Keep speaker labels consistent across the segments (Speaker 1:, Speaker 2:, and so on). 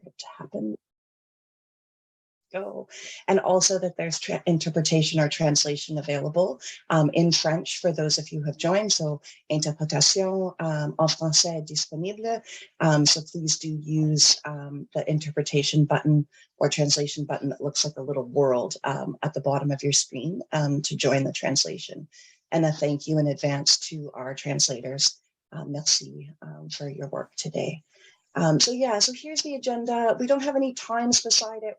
Speaker 1: to happen. Go. And also that there's interpretation or translation available in French for those of you who have joined. So interprétation en français est disponible. So please do use the interpretation button or translation button that looks like a little world at the bottom of your screen to join the translation. And a thank you in advance to our translators. Merci for your work today. So here's the agenda. We don't have any times beside it.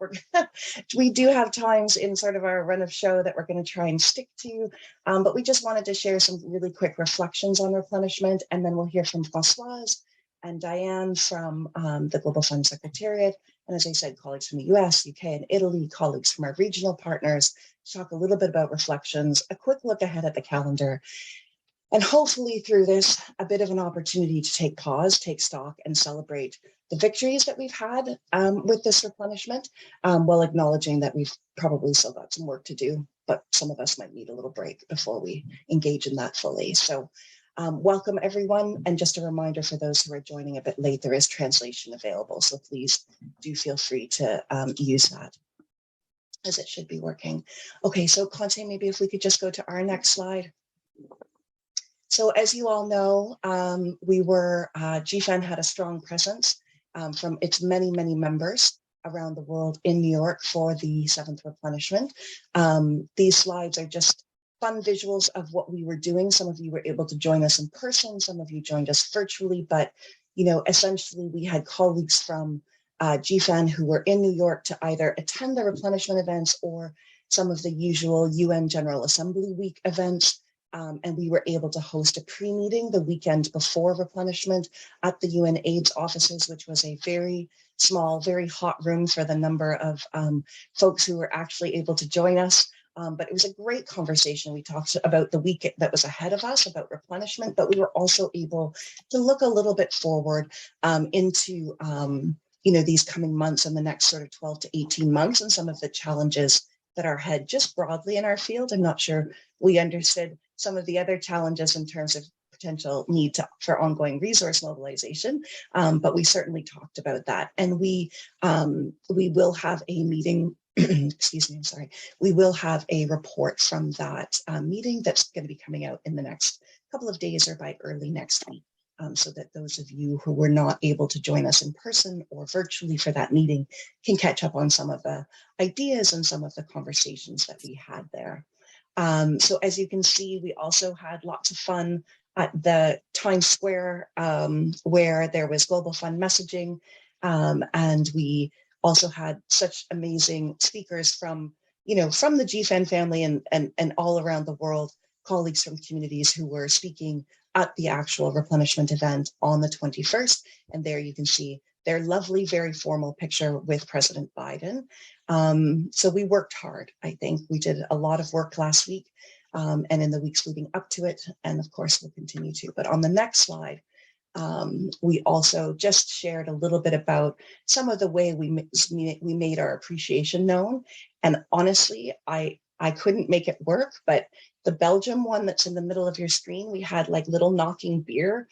Speaker 1: We do have times in sort of our run of show that we're going to try and stick to, but we just wanted to share some really quick reflections on replenishment, and then we'll hear from Françoise and Diane from the Global Fund Secretariat, and as I said, colleagues from the US, UK, and Italy, colleagues from our regional partners, to talk a little bit about reflections, a quick look ahead at the calendar, and hopefully through this, a bit of an opportunity to take pause, take stock, and celebrate the victories that we've had with this replenishment, while acknowledging that we've probably still got some work to do, but some of us might need a little break before we engage in that fully. So welcome everyone. And just a reminder for those who are joining a bit late, there is translation available. So please do feel free to use that, as it should be working. Okay, so Conte, maybe if we could just go to our next slide. So as you all know, GFAN had a strong presence from its many, many members around the world in New York for the 7th replenishment. These slides are just fun visuals of what we were doing. Some of you were able to join us in person, some of you joined us virtually, but essentially we had colleagues from GFAN who were in New York to either attend the replenishment events or some of the usual UN General Assembly Week events. And we were able to host a pre-meeting the weekend before replenishment at the UN AIDS offices, which was a very small, very hot room for the number of folks who were actually able to join us. But it was a great conversation. We talked about the week that was ahead of us, about replenishment, but we were also able to look a little bit forward into these coming months and the next sort of 12 to 18 months and some of the challenges that are ahead just broadly in our field. I'm not sure we understood some of the other challenges in terms of potential need for ongoing resource mobilization, but we certainly talked about that. And we will have a meeting, excuse me, I'm sorry, we will have a report from that meeting that's going to be coming out in the next couple of days or by early next week. So that those of you who were not able to join us in person or virtually for that meeting can catch up on some of the ideas and some of the conversations that we had there. So as you can see, we also had lots of fun at the Times Square where there was Global Fund messaging, and we also had such amazing speakers from the GFAN family and all around the world, colleagues from communities who were speaking at the actual replenishment event on the 21st. And there you can see their lovely, very formal picture with President Biden. So we worked hard, I think. We did a lot of work last week and in the weeks leading up to it. And of course, we'll continue to. But on the next slide, we also just shared a little bit about some of the way we made our appreciation known. And honestly, I couldn't make it work, but the Belgium one that's in the middle of your screen, we had like little knocking beer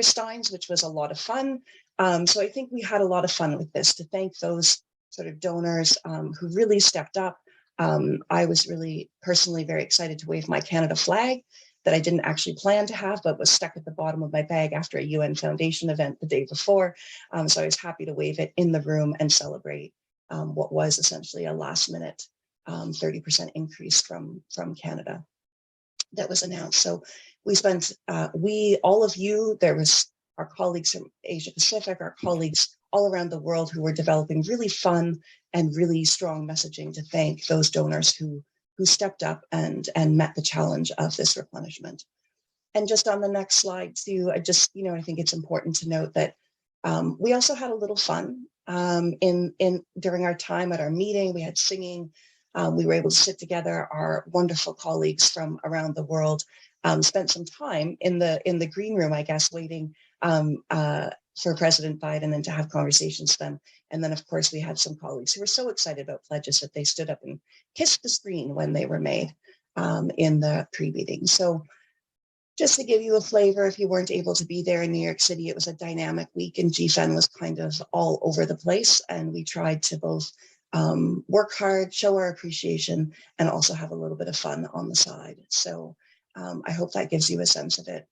Speaker 1: steins, which was a lot of fun. So I think we had a lot of fun with this to thank those sort of donors who really stepped up. I was really personally very excited to wave my Canada flag that I didn't actually plan to have, but was stuck at the bottom of my bag after a UN Foundation event the day before. So I was happy to wave it in the room and celebrate what was essentially a last minute 30% increase from Canada that was announced. So we spent, all of you, there was our colleagues from Asia Pacific, our colleagues all around the world who were developing really fun and really strong messaging to thank those donors who stepped up and met the challenge of this replenishment. And just on the next slide too, I think it's important to note that we also had a little fun during our time at our meeting. We had singing. We were able to sit together. Our wonderful colleagues from around the world spent some time in the green room, I guess, waiting for President Biden and to have conversations with them. And then, of course, we had some colleagues who were so excited about pledges that they stood up and kissed the screen when they were made in the pre-meeting. So Just to give you a flavor, if you weren't able to be there in New York City, it was a dynamic week and GFAN was kind of all over the place. And we tried to both work hard, show our appreciation, and also have a little bit of fun on the side. So I hope that gives you a sense of it.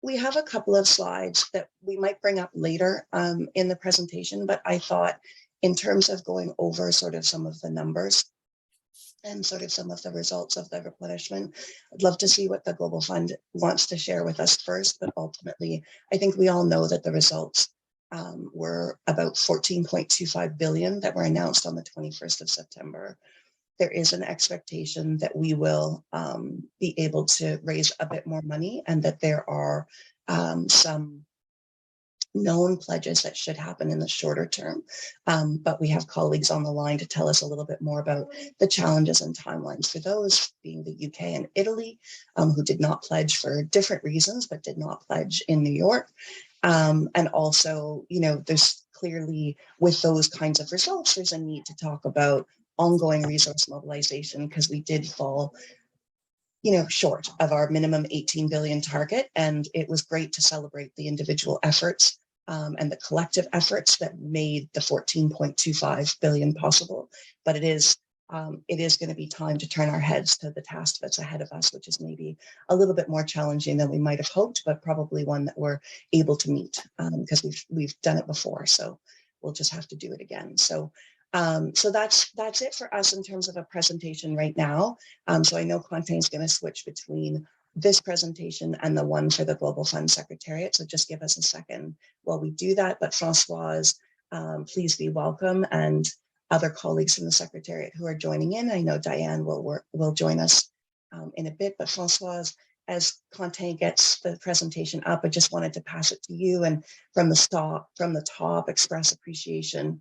Speaker 1: We have a couple of slides that we might bring up later in the presentation, but I thought in terms of going over sort of some of the numbers and sort of some of the results of the replenishment, I'd love to see what the Global Fund wants to share with us first, but ultimately, I think we all know that the results were about 14.25 billion that were announced on the 21st of September. There is an expectation that we will be able to raise a bit more money and that there are some known pledges that should happen in the shorter term. But we have colleagues on the line to tell us a little bit more about the challenges and timelines for those, being the UK and Italy, who did not pledge for different reasons, but did not pledge in New York. And also, you know, there's clearly with those kinds of results, there's a need to talk about ongoing resource mobilization because we did fall, you know, short of our minimum 18 billion target. And it was great to celebrate the individual efforts and the collective efforts that made the 14.25 billion possible. But it is going to be time to turn our heads to the task that's ahead of us, which is maybe a little bit more challenging than we might have hoped, but probably one that we're able to meet because we've done it before. So we'll just have to do it again. So that's it for us in terms of a presentation right now. So I know Quentin is going to switch between this presentation and the one for the Global Fund Secretariat. So just give us a second while we do that. But Françoise, please be welcome, and other colleagues from the Secretariat who are joining in. I know Diane will join us in a bit, but Françoise, as Quentin gets the presentation up, I just wanted to pass it to you and from the top, express appreciation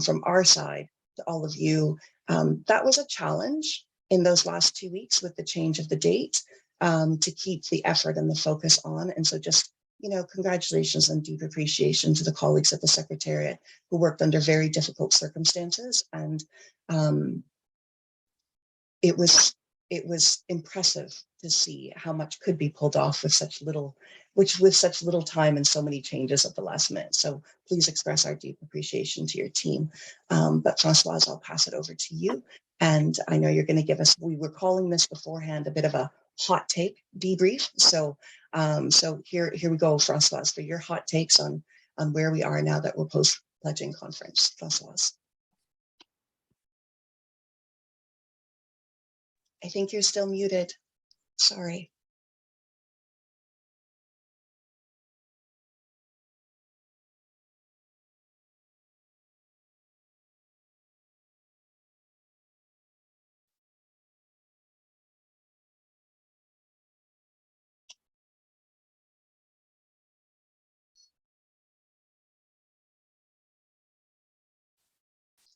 Speaker 1: from our side to all of you. That was a challenge in those last 2 weeks with the change of the date to keep the effort and the focus on. And so just, you know, congratulations and deep appreciation to the colleagues at the Secretariat who worked under very difficult circumstances. And it was impressive to see how much could be pulled off with such little time and so many changes at the last minute. So please express our deep appreciation to your team. But Françoise, I'll pass it over to you. And I know you're going to give us, we were calling this beforehand a bit of a hot take debrief. So here we go, Françoise, for your hot takes on where we are now that we're post-pledging conference. Françoise. I think you're still muted. Sorry.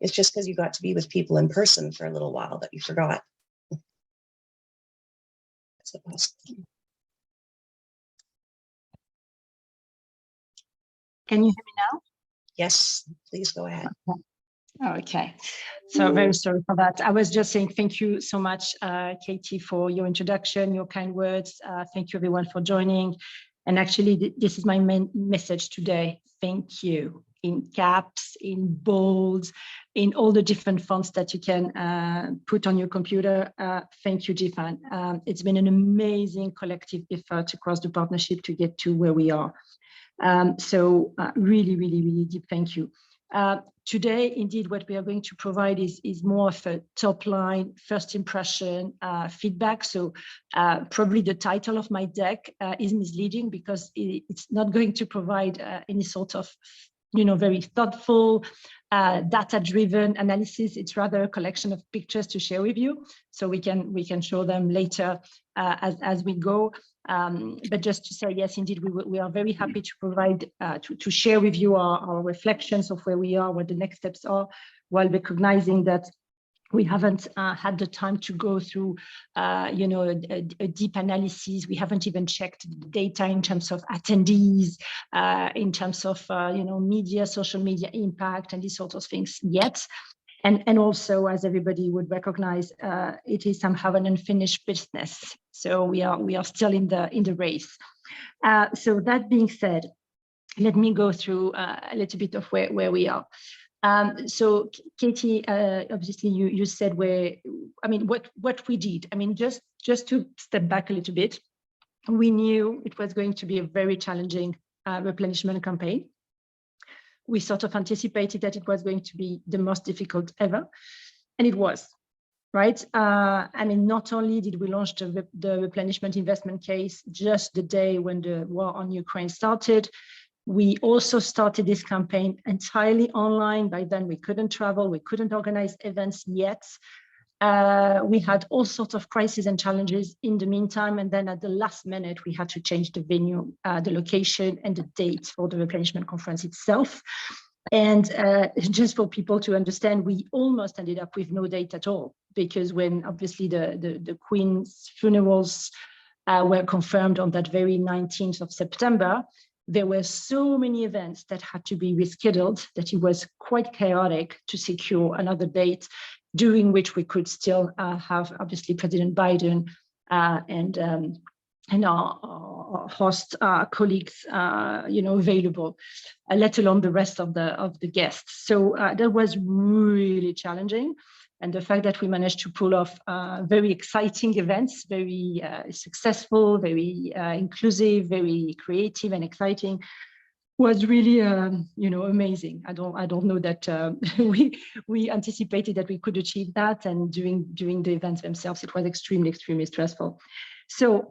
Speaker 1: It's just because you got to be with people in person for a little while that you forgot.
Speaker 2: Can you hear me now?
Speaker 1: Yes, please go ahead.
Speaker 2: Okay. So very sorry for that. I was just saying thank you so much, Katie, for your introduction, your kind words. Thank you everyone for joining. And actually, this is my main message today. Thank you. In caps, in bold, in all the different fonts that you can put on your computer. Thank you, GFAN. It's been an amazing collective effort across the partnership to get to where we are. So really, really, really deep thank you. Today, indeed, what we are going to provide is more of a top line, first impression feedback. So probably the title of my deck is misleading because it's not going to provide any sort of, very thoughtful, data-driven analysis. It's rather a collection of pictures to share with you, so we can show them later as we go. But just to say, yes, indeed, we are very happy to provide, to share with you our reflections of where we are, what the next steps are, while recognizing that we haven't had the time to go through, a deep analysis. We haven't even checked the data in terms of attendees, in terms of, media, social media impact, and these sorts of things yet. And also, as everybody would recognize, it is somehow an unfinished business. So we are still in the race. So that being said, let me go through a little bit of where we are. So Katie, obviously you said what we did. I mean, just to step back a little bit, we knew it was going to be a very challenging replenishment campaign. We sort of anticipated that it was going to be the most difficult ever, and it was, right? I mean, not only did we launch the replenishment investment case just the day when the war on Ukraine started, we also started this campaign entirely online. By then, we couldn't travel, we couldn't organize events yet. We had all sorts of crises and challenges in the meantime. And then at the last minute, we had to change the venue, the location, and the date for the replenishment conference itself. And just for people to understand, we almost ended up with no date at all, because when obviously the Queen's funerals were confirmed on that very 19th of September, there were so many events that had to be rescheduled that it was quite chaotic to secure another date during which we could still have obviously President Biden and our host colleagues, available, let alone the rest of the guests. So that was really challenging. And the fact that we managed to pull off very exciting events, very successful, very inclusive, very creative and exciting, was really, amazing. I don't know that we anticipated that we could achieve that, and during the events themselves, it was extremely stressful. So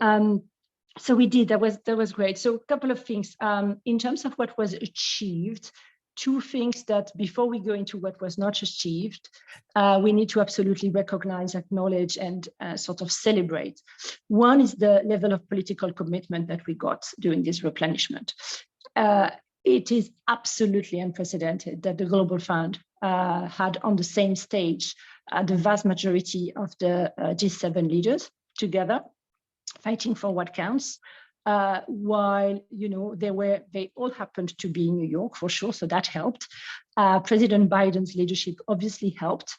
Speaker 2: we did. That was great. So a couple of things in terms of what was achieved. Two things that before we go into what was not achieved, we need to absolutely recognize, acknowledge, and sort of celebrate. One is the level of political commitment that we got during this replenishment. It is absolutely unprecedented that the Global Fund had on the same stage the vast majority of the G7 leaders together, fighting for what counts. While they all happened to be in New York for sure, so that helped. President Biden's leadership obviously helped,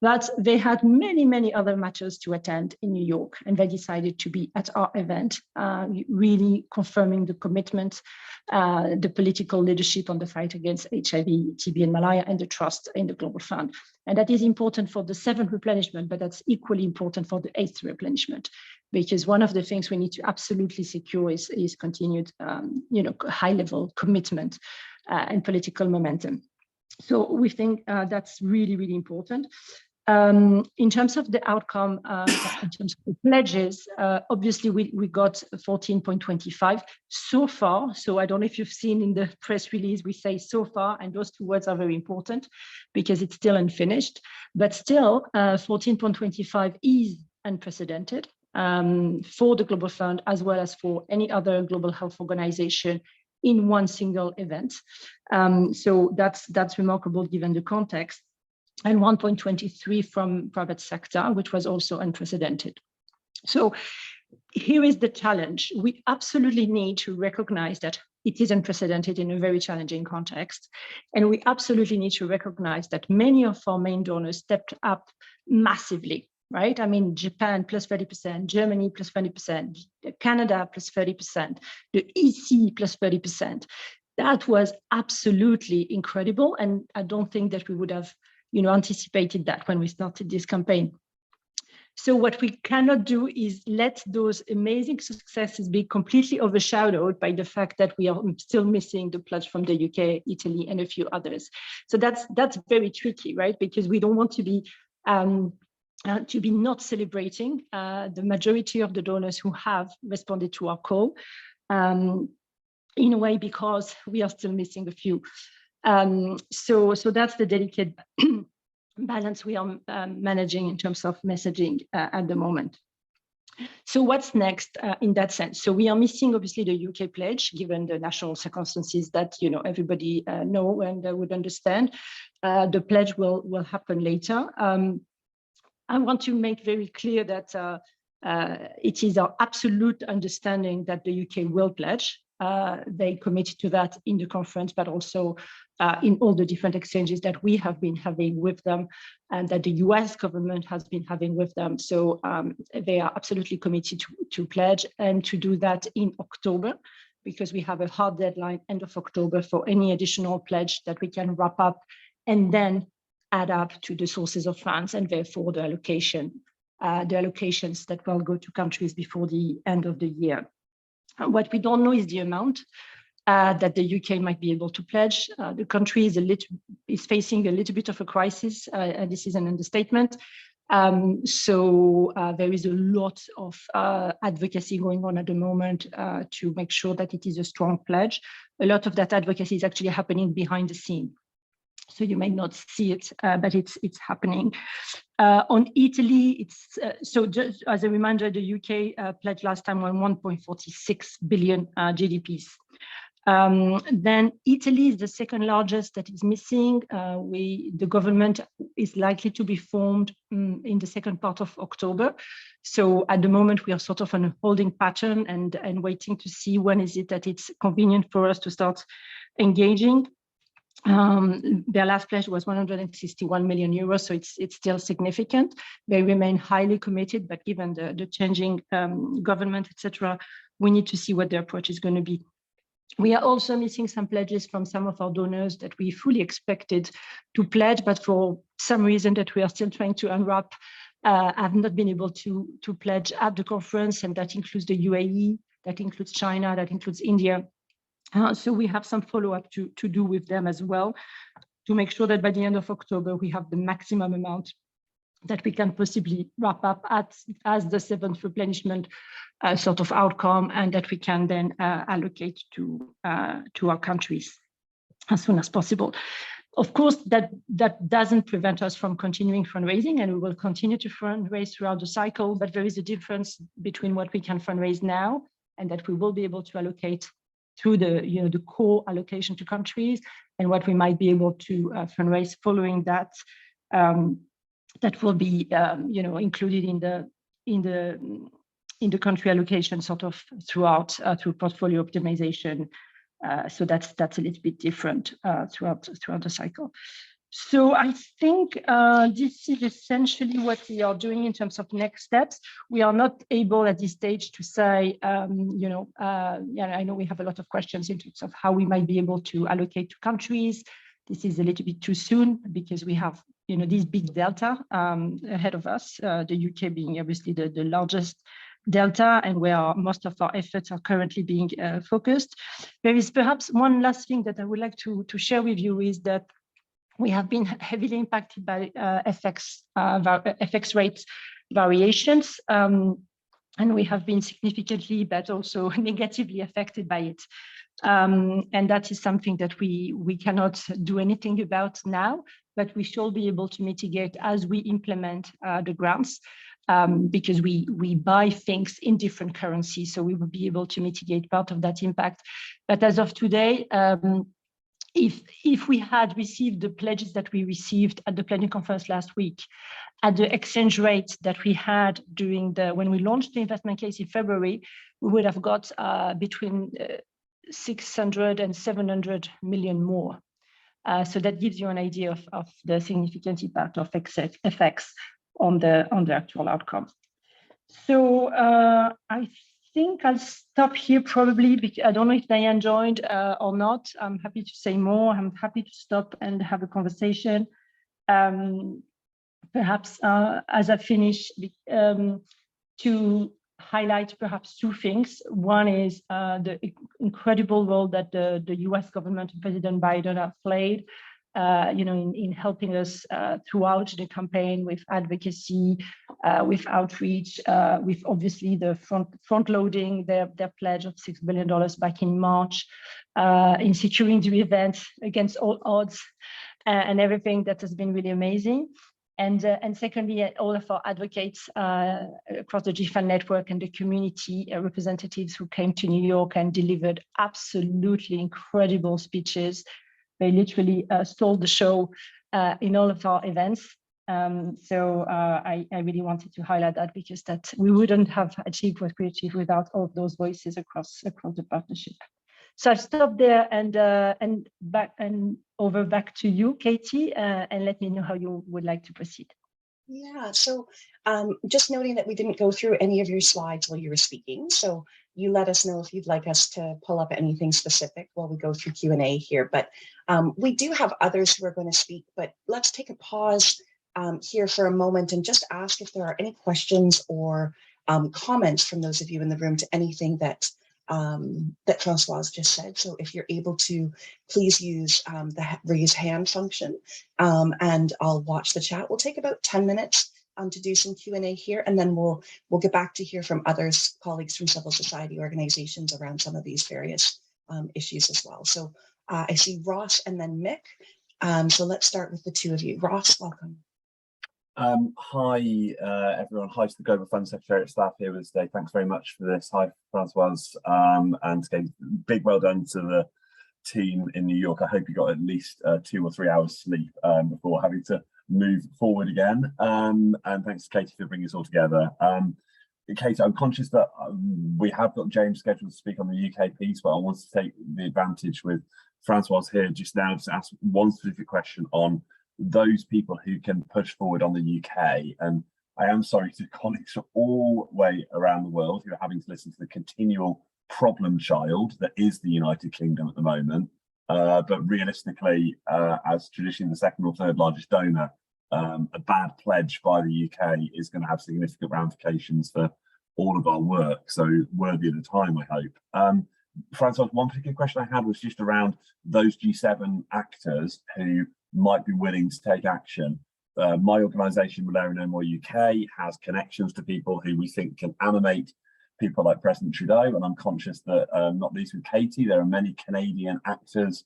Speaker 2: but they had many other matters to attend in New York, and they decided to be at our event, really confirming the commitment, the political leadership on the fight against HIV, TB, and malaria, and the trust in the Global Fund. And that is important for the 7th replenishment, but that's equally important for the 8th replenishment, because one of the things we need to absolutely secure is continued, high-level commitment and political momentum. So we think that's really important. In terms of the outcome, in terms of the pledges, obviously we got 14.25 so far. So I don't know if you've seen in the press release, we say so far, and those two words are very important because it's still unfinished. But still, 14.25 is unprecedented for the Global Fund, as well as for any other global health organization in one single event. So that's remarkable given the context. And 1.23 from private sector, which was also unprecedented. So here is the challenge. We absolutely need to recognize that it is unprecedented in a very challenging context. And we absolutely need to recognize that many of our main donors stepped up massively, right? I mean, Japan plus 30%, Germany plus 20%, Canada plus 30%, the EC plus 30%. That was absolutely incredible. And I don't think that we would have anticipated that when we started this campaign. So what we cannot do is let those amazing successes be completely overshadowed by the fact that we are still missing the pledge from the UK, Italy, and a few others. So that's very tricky, right? Because we don't want to be not celebrating the majority of the donors who have responded to our call, in a way, because we are still missing a few. So that's the delicate balance we are managing in terms of messaging at the moment. So what's next in that sense? So we are missing obviously the UK pledge, given the national circumstances that everybody know and would understand. The pledge will happen later. I want to make very clear that it is our absolute understanding that the UK will pledge. they committed to that in the conference, but also in all the different exchanges that we have been having with them and that the US government has been having with them. So they are absolutely committed to pledge and to do that in October, because we have a hard deadline end of October for any additional pledge that we can wrap up and then add up to the sources of funds, and therefore the allocations that will go to countries before the end of the year. What we don't know is the amount that the UK might be able to pledge. The country is facing a little bit of a crisis, and this is an understatement. So there is a lot of advocacy going on at the moment to make sure that it is a strong pledge. A lot of that advocacy is actually happening behind the scene. So you may not see it, but it's happening. On Italy, it's so just as a reminder, the UK pledged last time on 1.46 billion GDPs. Then Italy is the second largest that is missing. The government is likely to be formed in the second part of October. So at the moment, we are sort of on a holding pattern and waiting to see when is it that it's convenient for us to start engaging. Their last pledge was 161 million euros, so it's still significant. They remain highly committed, but given the changing government, etc., we need to see what their approach is going to be. We are also missing some pledges from some of our donors that we fully expected to pledge, but for some reason that we are still trying to unwrap, have not been able to pledge at the conference, and that includes the UAE, that includes China, that includes India. So we have some follow-up to do with them as well, to make sure that by the end of October, we have the maximum amount that we can possibly wrap up as the seventh replenishment sort of outcome, and that we can then allocate to our countries as soon as possible. Of course, that doesn't prevent us from continuing fundraising, and we will continue to fundraise throughout the cycle, but there is a difference between what we can fundraise now and that we will be able to allocate through the core allocation to countries, and what we might be able to fundraise following that. That will be included in the country allocation sort of throughout through portfolio optimization. So that's a little bit different throughout the cycle. So I think this is essentially what we are doing in terms of next steps. We are not able at this stage to say, I know we have a lot of questions in terms of how we might be able to allocate to countries. This is a little bit too soon because we have, this big delta ahead of us, the UK being obviously the largest delta, and where most of our efforts are currently being focused. There is perhaps one last thing that I would like to share with you is that we have been heavily impacted by FX rate variations, and we have been significantly, but also negatively affected by it. And that is something that we cannot do anything about now, but we shall be able to mitigate as we implement the grants, because we buy things in different currencies, so we will be able to mitigate part of that impact. But as of today, if we had received the pledges that we received at the planning conference last week, at the exchange rate that we had when we launched the investment case in February, we would have got between 600 and 700 million more. So that gives you an idea of the significant impact of FX on the actual outcome. So I think I'll stop here probably, because I don't know if Diane joined or not. I'm happy to say more. I'm happy to stop and have a conversation. Perhaps as I finish, to highlight perhaps two things. One is the incredible role that the US government and President Biden have played in helping us throughout the campaign with advocacy, with outreach, with obviously the front loading their pledge of $6 billion back in March, in securing the event against all odds, and everything that has been really amazing. And secondly, all of our advocates across the GFAN network and the community representatives who came to New York and delivered absolutely incredible speeches. They literally stole the show in all of our events. So I really wanted to highlight that, because that we wouldn't have achieved what we achieved without all of those voices across the partnership. So I'll stop there and back to you, Katie, and let me know how you would like to proceed.
Speaker 1: Yeah, so just noting that we didn't go through any of your slides while you were speaking. So you let us know if you'd like us to pull up anything specific while we go through Q&A here. But we do have others who are going to speak, but let's take a pause here for a moment and just ask if there are any questions or comments from those of you in the room to anything that that Francoise just said. So if you're able to, please use the raise hand function and I'll watch the chat. We'll take about 10 minutes to do some Q&A here, and then we'll get back to hear from others, colleagues from civil society organizations around some of these various issues as well. So I see Ross and then Mick. So let's start with the two of you. Ross, welcome.
Speaker 3: Hi, everyone. Hi to the Global Fund Secretariat staff here with us today. Thanks very much for this. Hi, Francoise, and again, big well done to the team in New York. I hope you got at least 2 or 3 hours sleep before having to move forward again. And thanks to Katie for bringing us all together. Katie, I'm conscious that we have got James scheduled to speak on the UK piece, but I want to take the advantage with Francoise here just now to ask one specific question on those people who can push forward on the UK. And I am sorry to colleagues from all the way around the world who are having to listen to the continual problem child that is the United Kingdom at the moment. But realistically, as traditionally the second or third largest donor, a bad pledge by the UK is going to have significant ramifications for all of our work. So worthy of the time, I hope. Francois, one particular question I had was just around those G7 actors who might be willing to take action. My organisation, Malaria No More UK, has connections to people who we think can animate people like President Trudeau, and I'm conscious that, not least with Katie, there are many Canadian actors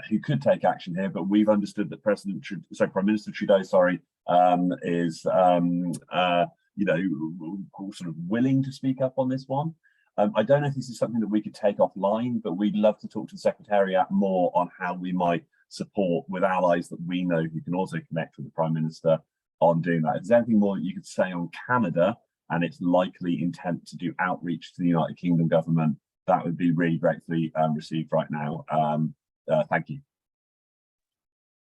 Speaker 3: who could take action here, but we've understood that Prime Minister Trudeau, is sort of willing to speak up on this one. I don't know if this is something that we could take offline, but we'd love to talk to the Secretariat more on how we might support with allies that we know who can also connect with the Prime Minister on doing that. Is there anything more that you could say on Canada and its likely intent to do outreach to the United Kingdom government? That would be really gratefully received right now. Thank you.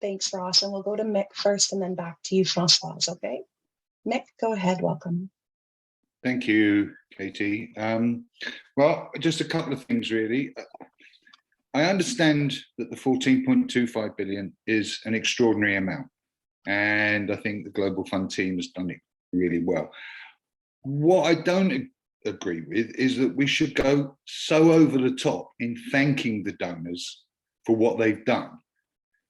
Speaker 1: Thanks, Ross. And we'll go to Mick first and then back to you, Francoise, okay? Mick, go ahead, welcome.
Speaker 4: Thank you, Katie. Well, just a couple of things really. I understand that the 14.25 billion is an extraordinary amount, and I think the Global Fund team has done it really well. What I don't agree with is that we should go so over the top in thanking the donors for what they've done,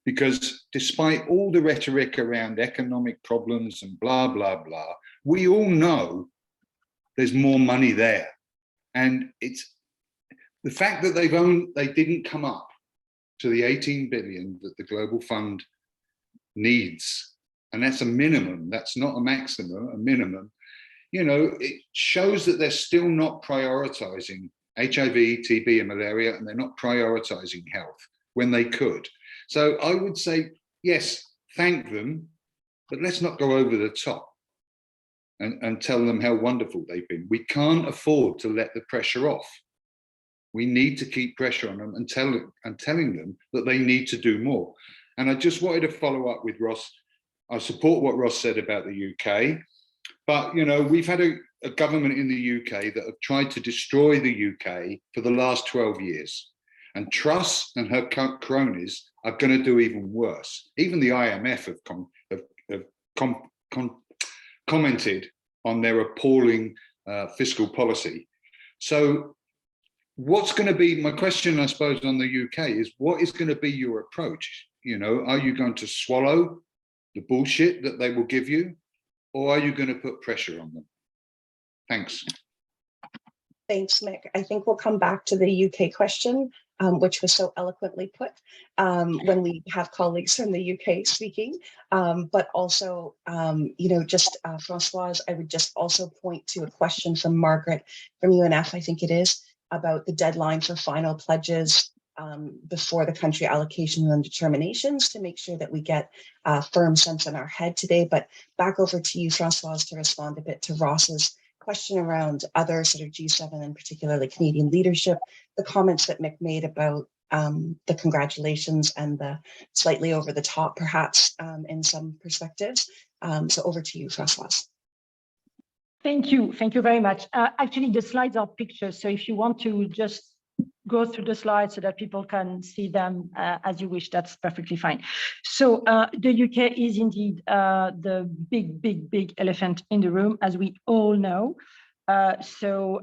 Speaker 4: because despite all the rhetoric around economic problems and blah, blah, blah, we all know there's more money there. And it's the fact that they didn't come up to the 18 billion that the Global Fund needs, and that's a minimum, that's not a maximum, a minimum. You know, it shows that they're still not prioritizing HIV, TB and malaria, and they're not prioritizing health when they could. So I would say, yes, thank them, but let's not go over the top and tell them how wonderful they've been. We can't afford to let the pressure off. We need to keep pressure on them and telling them that they need to do more. And I just wanted to follow up with Ross. I support what Ross said about the UK, but you know, we've had a government in the UK that have tried to destroy the UK for the last 12 years. And Truss and her cronies are going to do even worse. Even the IMF have commented on their appalling fiscal policy. So what's going to be, my question, I suppose, on the UK is, what is going to be your approach? You know, are you going to swallow the bullshit that they will give you, or are you going to put pressure on them? Thanks.
Speaker 1: Thanks, Mick. I think we'll come back to the UK question, which was so eloquently put when we have colleagues from the UK speaking. But also, you know, just Francoise, I would just also point to a question from Margaret from UNF, I think it is, about the deadline for final pledges before the country allocation and determinations to make sure that we get a firm sense in our head today. But back over to you, Francoise, to respond a bit to Ross's question around other sort of G7 and particularly Canadian leadership the comments that Mick made about the congratulations and the slightly over the top, perhaps, in some perspectives. So over to you, Françoise.
Speaker 2: Thank you very much. Actually, the slides are pictures, so if you want to just go through the slides so that people can see them as you wish, that's perfectly fine. So the UK is indeed the big elephant in the room, as we all know. So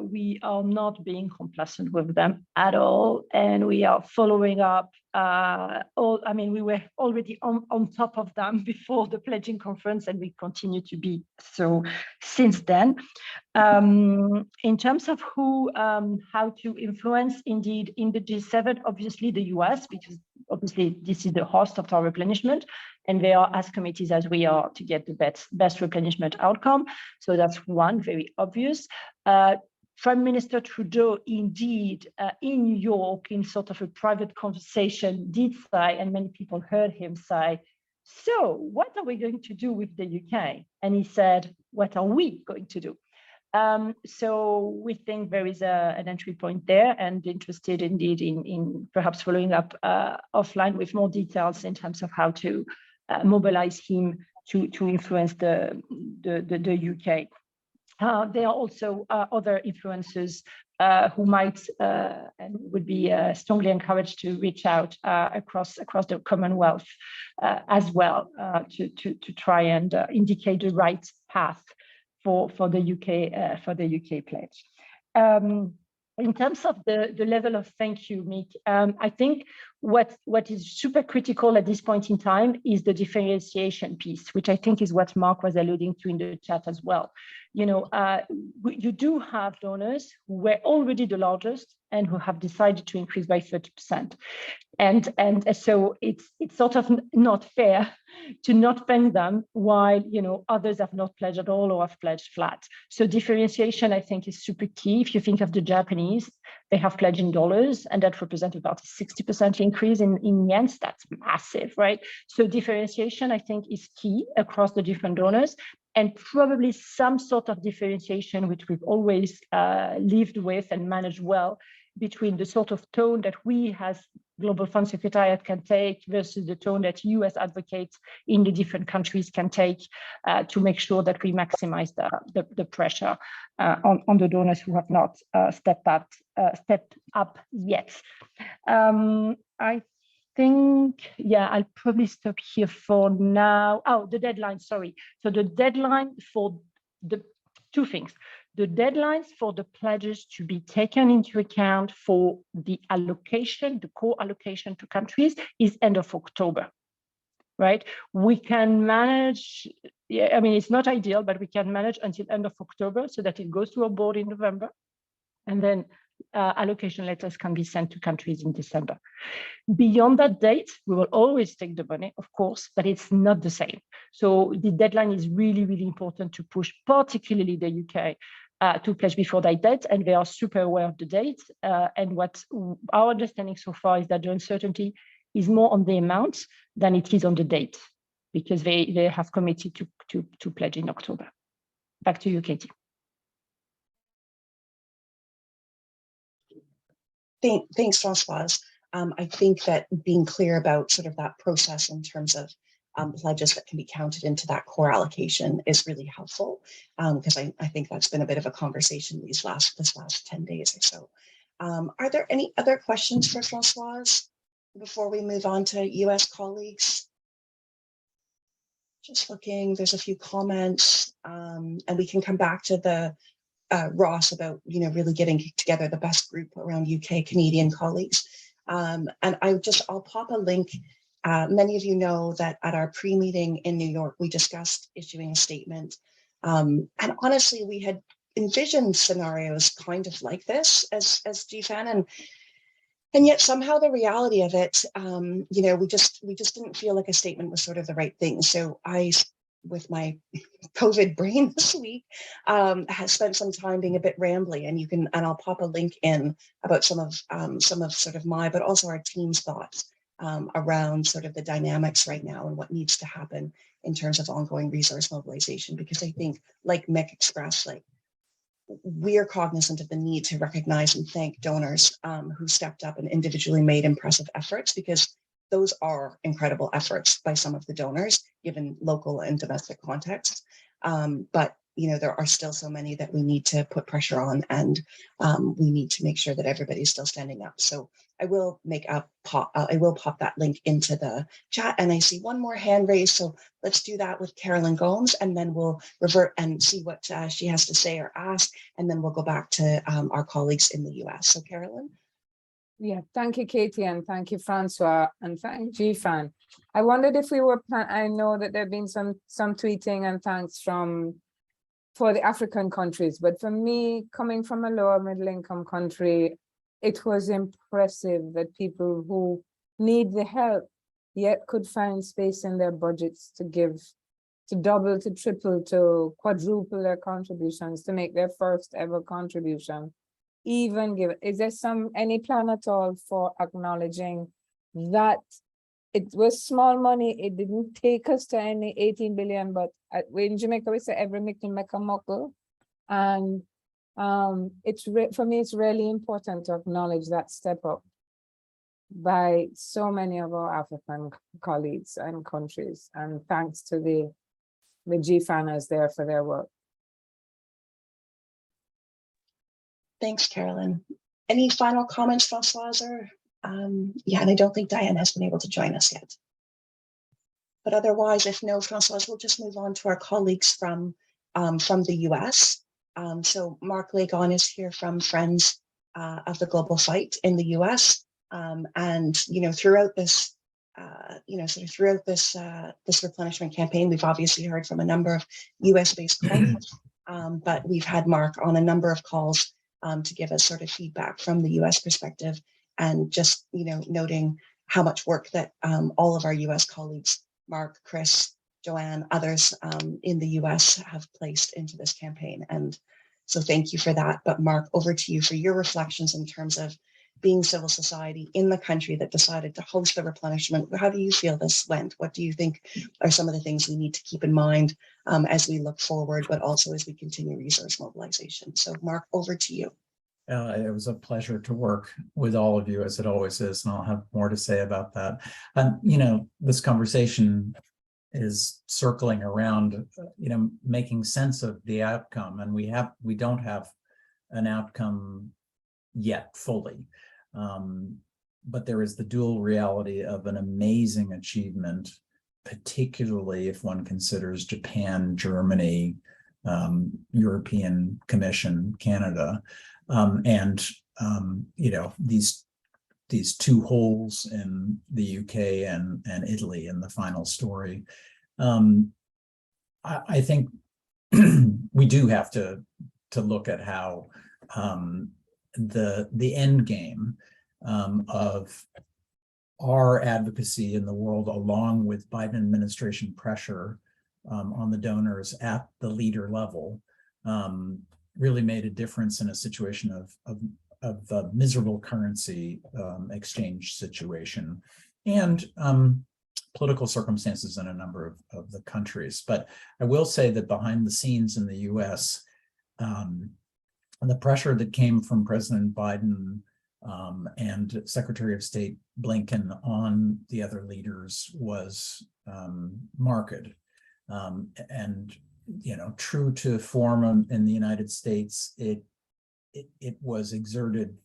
Speaker 2: we are not being complacent with them at all, and we are following up we were already on top of them before the pledging conference, and we continue to be so since then. In terms of who, how to influence, indeed, in the G7, obviously the US, because obviously this is the host of our replenishment, and they are as committed as we are to get the best replenishment outcome. So that's one, very obvious. Prime Minister Trudeau, indeed, in New York, in sort of a private conversation, did say, and many people heard him say, so what are we going to do with the UK? And he said, what are we going to do? So we think there is an entry point there, and interested indeed in perhaps following up offline with more details in terms of how to mobilize him to influence the UK. There are also other influencers who might and would be strongly encouraged to reach out across the Commonwealth as well to try and indicate the right path for the UK pledge. In terms of the level of thank you, Mick, I think what is super critical at this point in time is the differentiation piece, which I think is what Mark was alluding to in the chat as well. You know, you do have donors who were already the largest and who have decided to increase by 30%. And so it's sort of not fair to not thank them while, you know, others have not pledged at all or have pledged flat. So differentiation, I think, is super key. If you think of the Japanese, they have pledged in dollars, and that represents about a 60% increase in yens. That's massive, right? So differentiation, I think, is key across the different donors, and probably some sort of differentiation, which we've always lived with and managed well, between the sort of tone that we as Global Fund Secretariat can take versus the tone that you as advocates in the different countries can take to make sure that we maximize the pressure on the donors who have not stepped up yet. I think, yeah, I'll probably stop here for now. Oh, the deadline, sorry. So the deadline for the two things. The deadlines for the pledges to be taken into account for the allocation, the core allocation to countries, is end of October, right? We can manage, yeah, I mean, it's not ideal, but we can manage until end of October so that it goes to our board in November, and then allocation letters can be sent to countries in December. Beyond that date, we will always take the money, of course, but it's not the same. So the deadline is really, really important to push, particularly the UK, to pledge before that date, and they are super aware of the date. And what our understanding so far is that the uncertainty is more on the amount than it is on the date, because they have committed to pledge in October. Back to you, Katie.
Speaker 1: Thanks, Françoise. I think that being clear about sort of that process in terms of pledges that can be counted into that core allocation is really helpful, because I think that's been a bit of a conversation this last 10 days or so. Are there any other questions for Françoise before we move on to US colleagues? Just looking, there's a few comments, and we can come back to the Ross about, you know, really getting together the best group around UK Canadian colleagues. And I'll pop a link. Many of you know that at our pre-meeting in New York, we discussed issuing a statement. And honestly, we had envisioned scenarios kind of like this as GFAN, and yet somehow the reality of it, you know, we just didn't feel like a statement was sort of the right thing. So I, with my COVID brain this week, has spent some time being a bit rambly, and I'll pop a link in about some of sort of my, but also our team's thoughts around sort of the dynamics right now and what needs to happen in terms of ongoing resource mobilization. Because I think, like Mick expressed, like we are cognizant of the need to recognize and thank donors who stepped up and individually made impressive efforts, because those are incredible efforts by some of the donors, given local and domestic context. But there are still so many that we need to put pressure on, and we need to make sure that everybody's still standing up. So I will pop that link into the chat, and I see one more hand raised. So let's do that with Carolyn Gomes, and then we'll revert and see what she has to say or ask, and then we'll go back to our colleagues in the US. So Carolyn.
Speaker 5: Yeah, thank you, Katie, and thank you, Francois, and thank GFAN. I wondered if we were, I know that there have been some tweeting and thanks for the African countries, but for me, coming from a lower middle income country, it was impressive that people who need the help yet could find space in their budgets to give, to double, to triple, to quadruple their contributions, to make their first ever contribution. Even give, is there any plan at all for acknowledging that it was small money? It didn't take us to any 18 billion, but in Jamaica we say every mickle make a muckle, and for me it's really important to acknowledge that step up by so many of our African colleagues and countries, and thanks to the GFANers there for their work.
Speaker 1: Thanks, Carolyn. Any final comments, Francoise? Yeah, and I don't think Diane has been able to join us yet. But otherwise, if no, Francoise, we'll just move on to our colleagues from the US. So Mark Lagon is here from Friends of the Global Fight in the US. And throughout this, this replenishment campaign, we've obviously heard from a number of US-based colleagues, but we've had Mark on a number of calls to give us sort of feedback from the US perspective, and just noting how much work that all of our US colleagues, Mark, Chris, Joanne, others in the US have placed into this campaign. And so thank you for that. But Mark, over to you for your reflections in terms of being civil society in the country that decided to host the replenishment. How do you feel this went? What do you think are some of the things we need to keep in mind as we look forward, but also as we continue resource mobilization? So Mark, over to you.
Speaker 6: It was a pleasure to work with all of you, as it always is, and I'll have more to say about that. This conversation is circling around, making sense of the outcome, and we don't have an outcome yet fully. But there is the dual reality of an amazing achievement, particularly if one considers Japan, Germany, European Commission, Canada, and these two holes in the UK and Italy in the final story. I think we do have to look at how the end game of our advocacy in the world, along with Biden administration pressure on the donors at the leader level, really made a difference in a situation of a miserable currency exchange situation and political circumstances in a number of the countries. But I will say that behind the scenes in the US, the pressure that came from President Biden and Secretary of State Blinken on the other leaders was marked. And true to form in the United States, it was exerted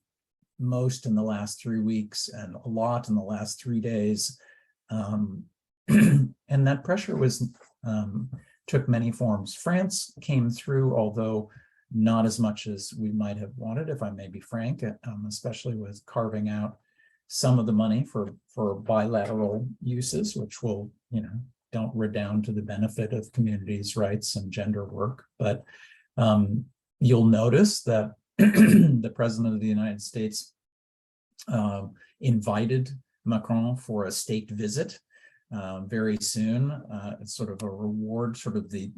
Speaker 6: most in the last 3 weeks and a lot in the last 3 days. And that pressure took many forms. France came through, although not as much as we might have wanted, if I may be frank, especially with carving out some of the money for bilateral uses, which will, don't redound to the benefit of communities' rights and gender work. But you'll notice that the President of the United States invited Macron for a state visit very soon. It's sort of a reward, sort of the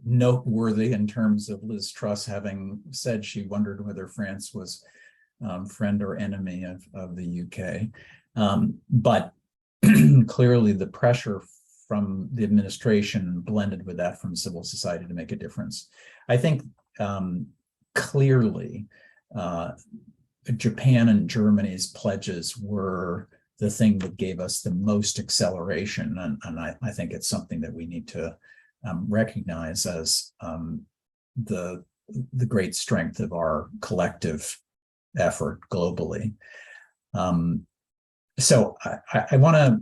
Speaker 6: noteworthy in terms of Liz Truss having said she wondered whether France was friend or enemy of the UK. But clearly the pressure from the administration blended with that from civil society to make a difference. I think clearly Japan and Germany's pledges were the thing that gave us the most acceleration. And I think it's something that we need to recognize as the great strength of our collective effort globally. So I want to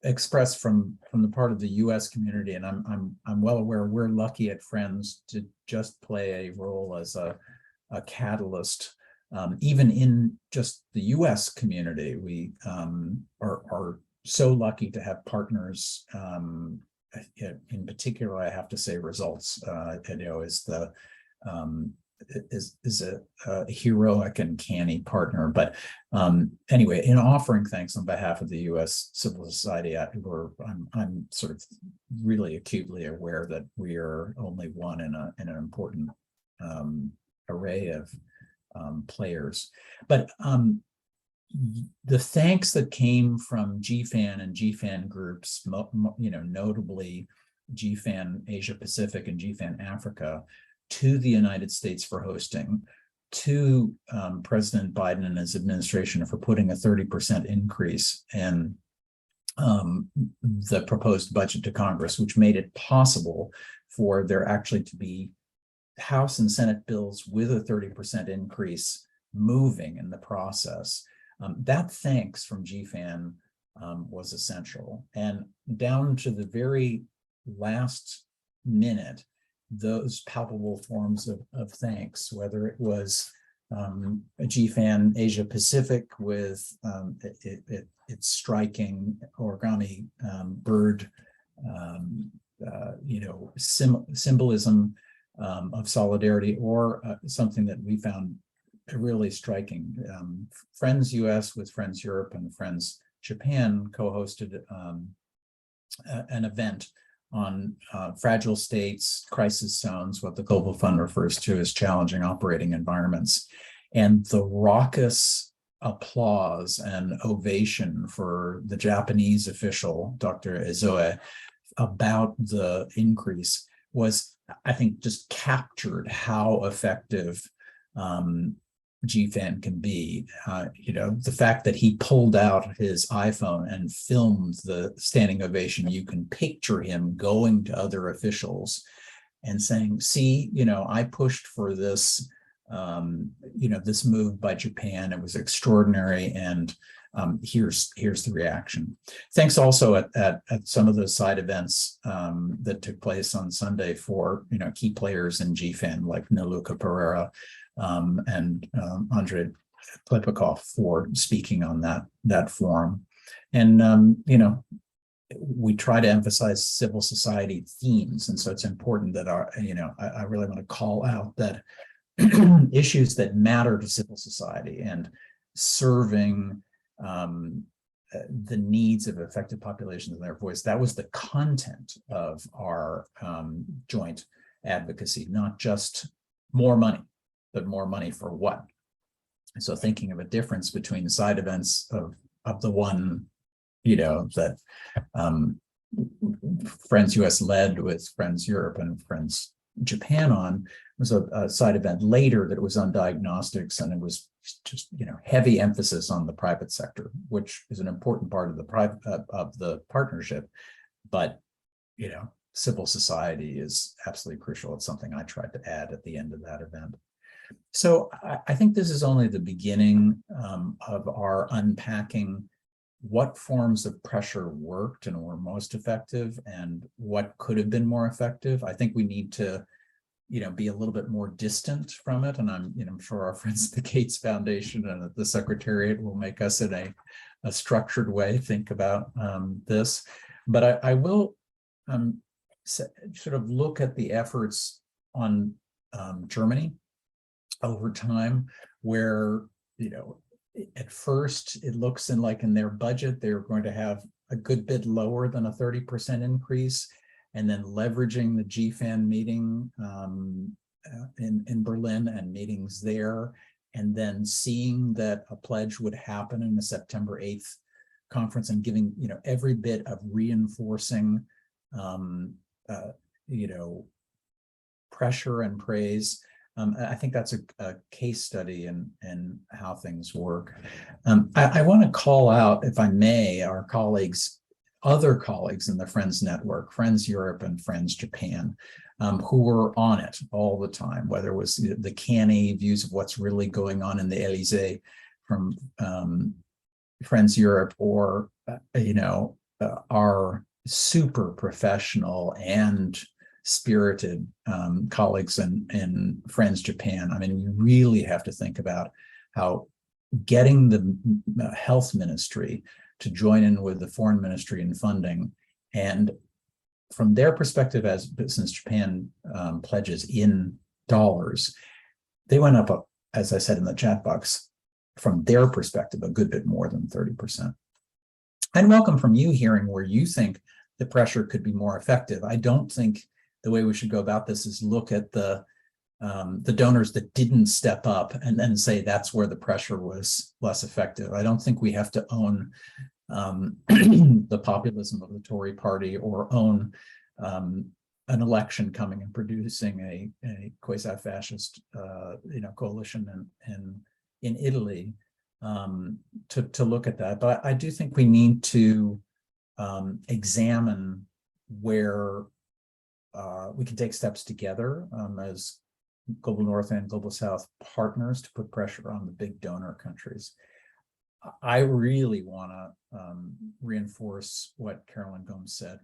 Speaker 6: express from the part of the U.S. community, and I'm well aware we're lucky at Friends to just play a role as a catalyst. Even in just the U.S. community, we are so lucky to have partners. In particular, I have to say, Results, is a heroic and canny partner. But anyway, in offering thanks on behalf of the U.S. civil society, I'm sort of really acutely aware that we are only one in an important array of players. But the thanks that came from GFAN and GFAN groups, notably GFAN Asia Pacific and GFAN Africa, to the United States for hosting, to President Biden and his administration for putting a 30% increase in the proposed budget to Congress, which made it possible for there actually to be House and Senate bills with a 30% increase moving in the process. That thanks from GFAN was essential. And down to the very last minute, those palpable forms of thanks, whether it was a GFAN Asia Pacific with its striking origami bird, symbolism of solidarity, or something that we found really striking. Friends US with Friends Europe and Friends Japan co-hosted an event on fragile states, crisis zones, what the Global Fund refers to as challenging operating environments. And the raucous applause and ovation for the Japanese official, Dr. Ezoe, about the increase was, I think, just captured how effective GFAN can be. The fact that he pulled out his iPhone and filmed the standing ovation, you can picture him going to other officials and saying, see, I pushed for this, this move by Japan. It was extraordinary. And here's the reaction. Thanks also at some of those side events that took place on Sunday for, key players in GFAN like Niluka Pereira, and Andrei Klepikov for speaking on that forum. And, we try to emphasize civil society themes. And so it's important that I really want to call out that issues that matter to civil society and serving the needs of affected populations and their voice. That was the content of our joint advocacy, not just more money, but more money for what? So thinking of a difference between the side events of the one, that Friends US led with Friends Europe and Friends Japan on, was a side event later that was on diagnostics, and it was just heavy emphasis on the private sector, which is an important part of the partnership, but civil society is absolutely crucial. It's something I tried to add at the end of that event. So I think this is only the beginning of our unpacking what forms of pressure worked and were most effective and what could have been more effective. I think we need to, be a little bit more distant from it. And I'm sure our friends at the Gates Foundation and at the Secretariat will make us in a structured way think about this. But I will sort of look at the efforts on Germany over time, where at first it looks in their budget they're going to have a good bit lower than a 30% increase, and then leveraging the GFAN meeting in Berlin and meetings there, and then seeing that a pledge would happen in the September 8th conference and giving, every bit of reinforcing, pressure and praise. I think that's a case study in how things work. I want to call out, if I may, our other colleagues in the Friends Network, Friends Europe and Friends Japan, who were on it all the time, whether it was the canny views of what's really going on in the Elysee from Friends Europe, or, our super professional and spirited colleagues in Friends Japan. I mean, you really have to think about how getting the health ministry to join in with the foreign ministry in funding, and from their perspective, since Japan pledges in dollars, they went up, as I said in the chat box, from their perspective, a good bit more than 30%. I'd welcome from you hearing where you think the pressure could be more effective. I don't think the way we should go about this is look at the donors that didn't step up and then say that's where the pressure was less effective. I don't think we have to own the populism of the Tory party, or own an election coming and producing a quasi-fascist coalition in Italy to look at that. But I do think we need to examine where we can take steps together as Global North and Global South partners to put pressure on the big donor countries. I really want to reinforce what Carolyn Gomes said.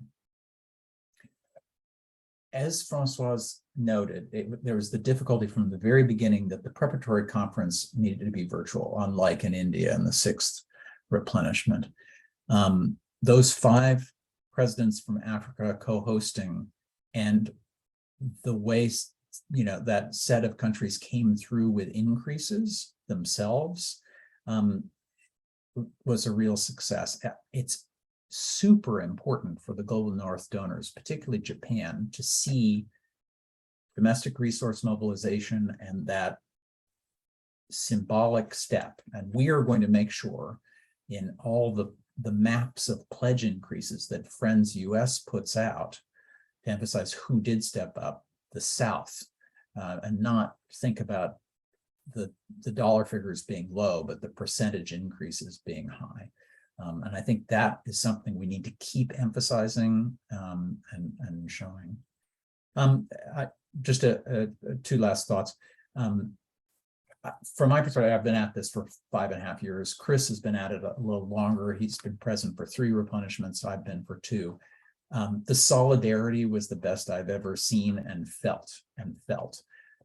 Speaker 6: As Francoise noted, there was the difficulty from the very beginning that the preparatory conference needed to be virtual, unlike in India in the 6th replenishment. Those 5 presidents from Africa co-hosting, and the way that set of countries came through with increases themselves was a real success. It's super important for the Global North donors, particularly Japan, to see domestic resource mobilization and that symbolic step. And we are going to make sure in all the maps of pledge increases that Friends US puts out to emphasize who did step up, the South, and not think about the dollar figures being low, but the percentage increases being high. And I think that is something we need to keep emphasizing and showing. Just 2 last thoughts. From my perspective, I've been at this for 5.5 years. Chris has been at it a little longer. He's been present for 3 replenishments. I've been for 2. The solidarity was the best I've ever seen and felt.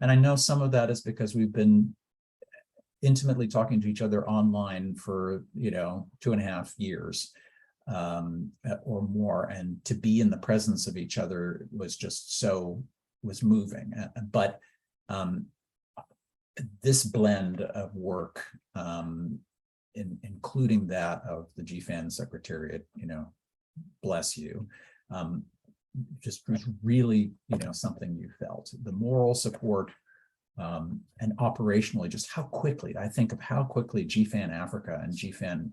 Speaker 6: And I know some of that is because we've been intimately talking to each other online for 2.5 years or more, and to be in the presence of each other was just was moving. But this blend of work, including that of the GFAN Secretariat, bless you, just was really something you felt. The moral support, and operationally, just how quickly GFAN Africa and GFAN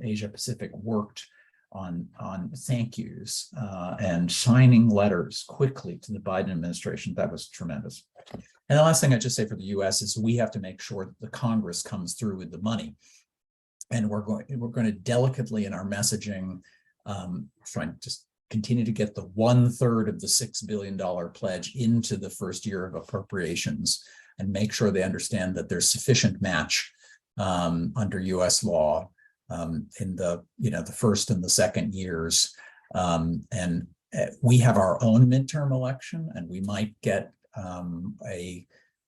Speaker 6: Asia Pacific worked on thank yous and signing letters quickly to the Biden administration. That was tremendous. And the last thing I'd just say for the US is we have to make sure that the Congress comes through with the money. And we're going to delicately in our messaging try and just continue to get the 1/3 of the $6 billion pledge into the first year of appropriations, and make sure they understand that there's sufficient match under US law in the first and the second years. And we have our own midterm election, and we might get a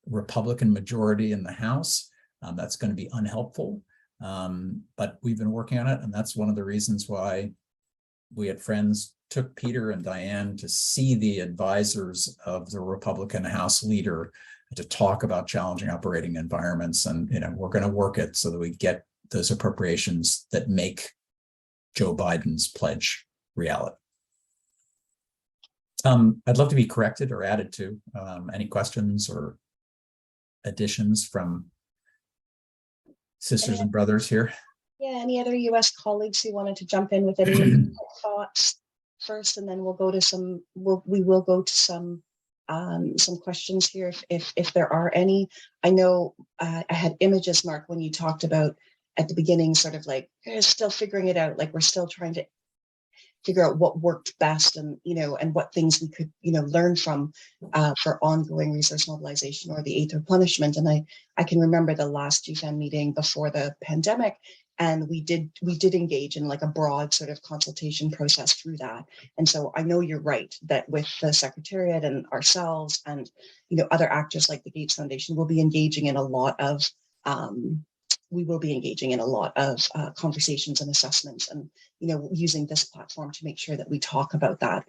Speaker 6: Republican majority in the House. That's going to be unhelpful, but we've been working on it, and that's one of the reasons why we at Friends took Peter and Diane to see the advisors of the Republican House leader to talk about challenging operating environments. And we're going to work it so that we get those appropriations that make Joe Biden's pledge reality. I'd love to be corrected or added to. Any questions or additions from sisters and brothers here?
Speaker 1: Yeah, any other US colleagues who wanted to jump in with any thoughts first, and then we'll go to some, we will go to some questions here if there are any. I know I had images, Mark, when you talked about at the beginning, sort of like still figuring it out, like we're still trying to figure out what worked best, and and what things we could learn from for ongoing resource mobilization or the eighth replenishment. And I can remember the last GFAN meeting before the pandemic, and we did engage in like a broad sort of consultation process through that. And so I know you're right that with the Secretariat and ourselves and other actors like the Gates Foundation, we'll be engaging in a lot of conversations and assessments, and using this platform to make sure that we talk about that,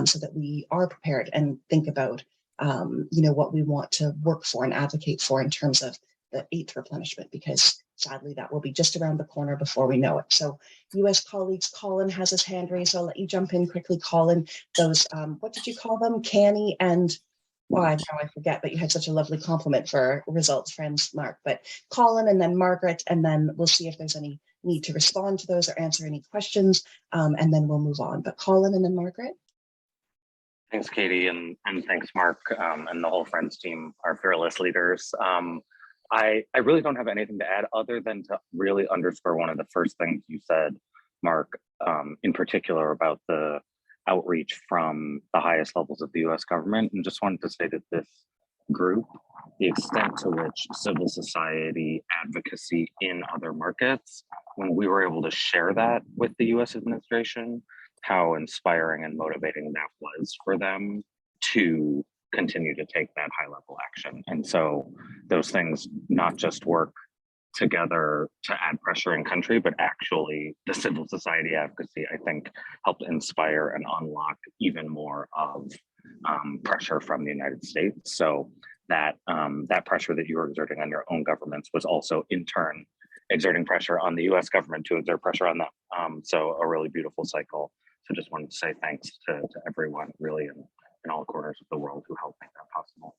Speaker 1: so that we are prepared and think about what we want to work for and advocate for in terms of the eighth replenishment, because sadly that will be just around the corner before we know it. So US colleagues, Colin has his hand raised, so I'll let you jump in quickly, Colin. Those what did you call them, Canny and now I forget, but you had such a lovely compliment for results friends, Mark. But Colin, and then Margaret, and then we'll see if there's any need to respond to those or answer any questions, and then we'll move on. But Colin and then Margaret.
Speaker 7: Thanks, Katie, and thanks, Mark, and the whole Friends team, our fearless leaders. I really don't have anything to add other than to really underscore one of the first things you said, Mark, in particular about the outreach from the highest levels of the US government. And just wanted to say that this group, the extent to which civil society advocacy in other markets, when we were able to share that with the US administration, how inspiring and motivating that was for them to continue to take that high level action. And so those things not just work together to add pressure in country, but actually the civil society advocacy, I think, helped inspire and unlock even more of pressure from the United States. So that that pressure that you were exerting on your own governments was also in turn exerting pressure on the US government to exert pressure on them. So a really beautiful cycle. So just wanted to say thanks to everyone really in all corners of the world who helped make that possible.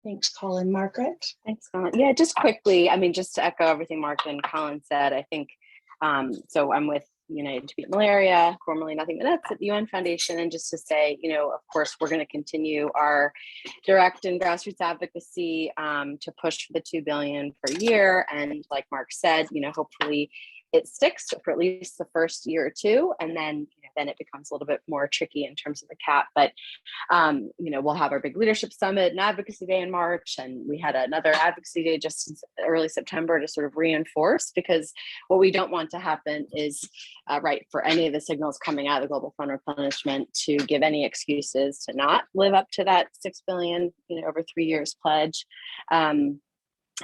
Speaker 1: Thanks, Colin. Margaret?
Speaker 8: Thanks, Colin. Yeah, just quickly, I mean, just to echo everything Mark and Colin said, I think, so I'm with United to Beat Malaria, formerly Nothing But Nuts at the UN Foundation, and just to say, of course, we're going to continue our direct and grassroots advocacy to push for the 2 billion per year. And like Mark said, hopefully it sticks for at least the first year or two, and then then it becomes a little bit more tricky in terms of the cap. But we'll have our big leadership summit and advocacy day in March, and we had another advocacy day just in early September to sort of reinforce, because what we don't want to happen is for any of the signals coming out of the Global Fund replenishment to give any excuses to not live up to that 6 billion over 3 years pledge.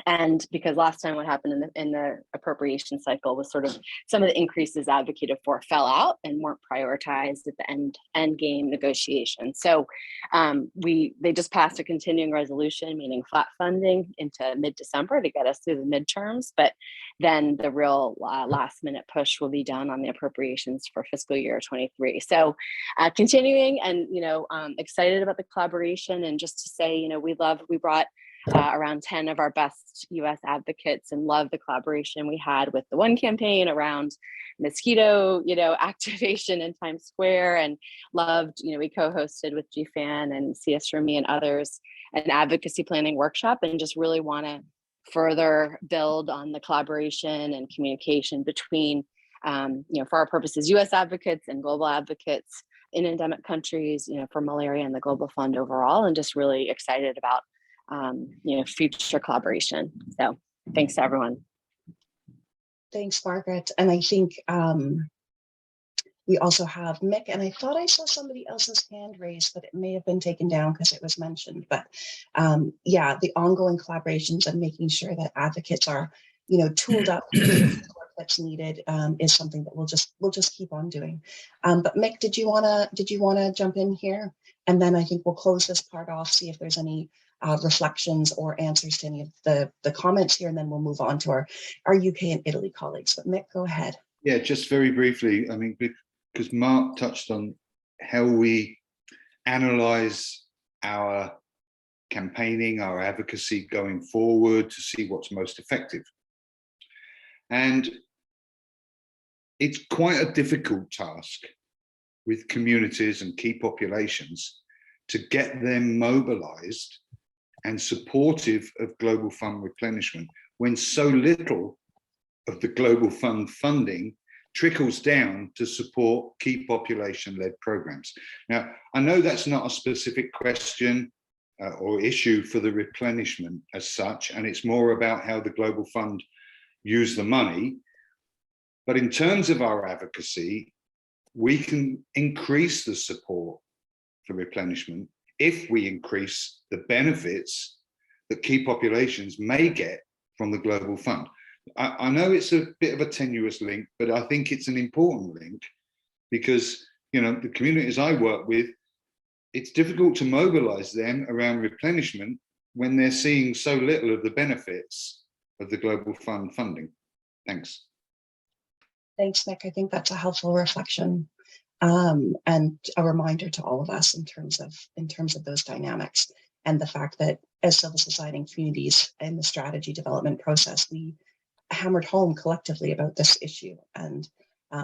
Speaker 8: And because last time what happened in the appropriation cycle was sort of some of the increases advocated for fell out and weren't prioritized at the end game negotiation. So they just passed a continuing resolution, meaning flat funding into mid-December to get us through the midterms. But then the real last minute push will be done on the appropriations for fiscal year 23. So continuing, and excited about the collaboration, and just to say, we brought around 10 of our best US advocates, and love the collaboration we had with the One campaign around mosquito, activation in Times Square, and loved, we co-hosted with GFAN and CS Rumi and others an advocacy planning workshop, and just really want to further build on the collaboration and communication between, for our purposes, US advocates and global advocates in endemic countries, for malaria and the Global Fund overall, and just really excited about future collaboration. So thanks to everyone.
Speaker 1: Thanks, Margaret. And I think we also have Mick, and I thought I saw somebody else's hand raised, but it may have been taken down because it was mentioned. But the ongoing collaborations and making sure that advocates are, tooled up for the work that's needed is something that we'll just keep on doing. But Mick, did you wanna jump in here? And then I think we'll close this part off, see if there's any reflections or answers to any of the comments here, and then we'll move on to our UK and Italy colleagues. But Mick, go ahead.
Speaker 4: Yeah, just very briefly, I mean, because Mark touched on how we analyze our campaigning, our advocacy going forward to see what's most effective. And it's quite a difficult task with communities and key populations to get them mobilized and supportive of Global Fund replenishment when so little of the Global Fund funding trickles down to support key population-led programs. Now, I know that's not a specific question or issue for the replenishment as such, and it's more about how the Global Fund use the money. But in terms of our advocacy, we can increase the support for replenishment if we increase the benefits that key populations may get from the Global Fund. I know it's a bit of a tenuous link, but I think it's an important link because, you know, the communities I work with, it's difficult to mobilize them around replenishment when they're seeing so little of the benefits of the Global Fund funding. Thanks.
Speaker 1: Thanks, Nick. I think that's a helpful reflection and a reminder to all of us in terms of those dynamics and the fact that as civil society and communities in the strategy development process, we hammered home collectively about this issue and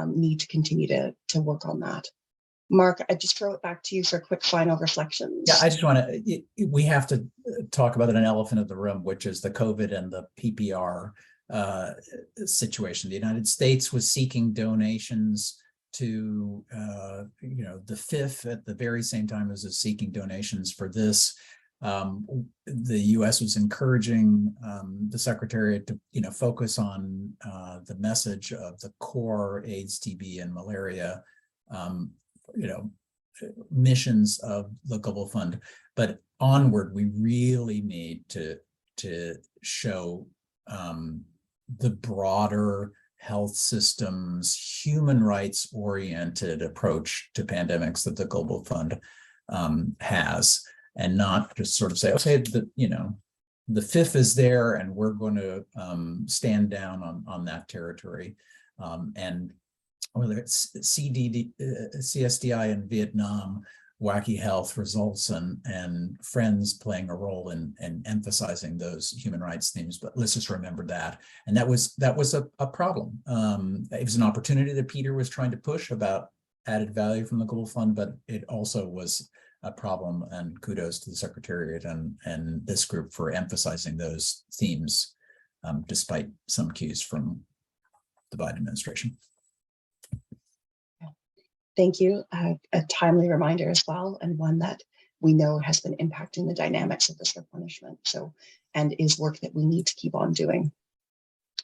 Speaker 1: need to continue to work on that. Mark, I just throw it back to you for quick final reflections.
Speaker 6: Yeah, I just want to, we have to talk about an elephant in the room, which is the COVID and the PPR situation. The United States was seeking donations to, the FIF at the very same time as it's seeking donations for this. The U.S. was encouraging the Secretariat to, focus on the message of the core AIDS, TB, and malaria, missions of the Global Fund. But onward, we really need to show the broader health systems, human rights oriented approach to pandemics that the Global Fund has, and not just sort of say, okay, the FIF is there and we're going to stand down on that territory. And whether it's CSDI in Vietnam, Wacky Health results and Friends playing a role in emphasizing those human rights themes, but let's just remember that. And that was a problem. It was an opportunity that Peter was trying to push about added value from the Global Fund, but it also was a problem, and kudos to the Secretariat and this group for emphasizing those themes, despite some cues from the Biden administration.
Speaker 1: Thank you. A timely reminder as well, and one that we know has been impacting the dynamics of this replenishment. And is work that we need to keep on doing.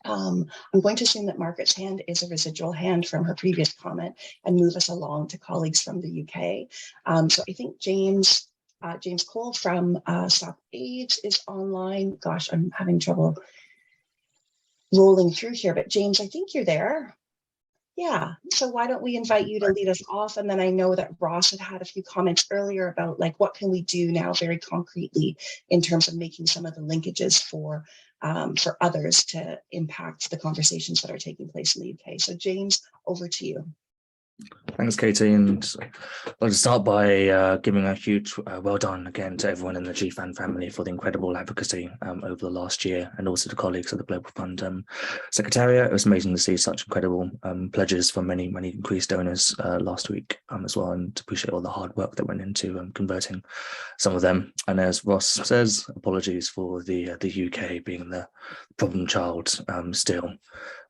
Speaker 1: I'm going to assume that Margaret's hand is a residual hand from her previous comment and move us along to colleagues from the UK. So I think James Cole from Stop AIDS is online. Gosh, I'm having trouble rolling through here, but James, I think you're there. Yeah, so why don't we invite you to lead us off? And then I know that Ross had a few comments earlier about like, what can we do now very concretely in terms of making some of the linkages for others to impact the conversations that are taking place in the UK. So James, over to you.
Speaker 9: Thanks, Katie, and I'd like to start by giving a huge well done again to everyone in the GFAN family for the incredible advocacy over the last year, and also to colleagues at the Global Fund Secretariat. It was amazing to see such incredible pledges from many increased donors last week as well, and to appreciate all the hard work that went into converting some of them. And as Ross says, apologies for the UK being the problem child still.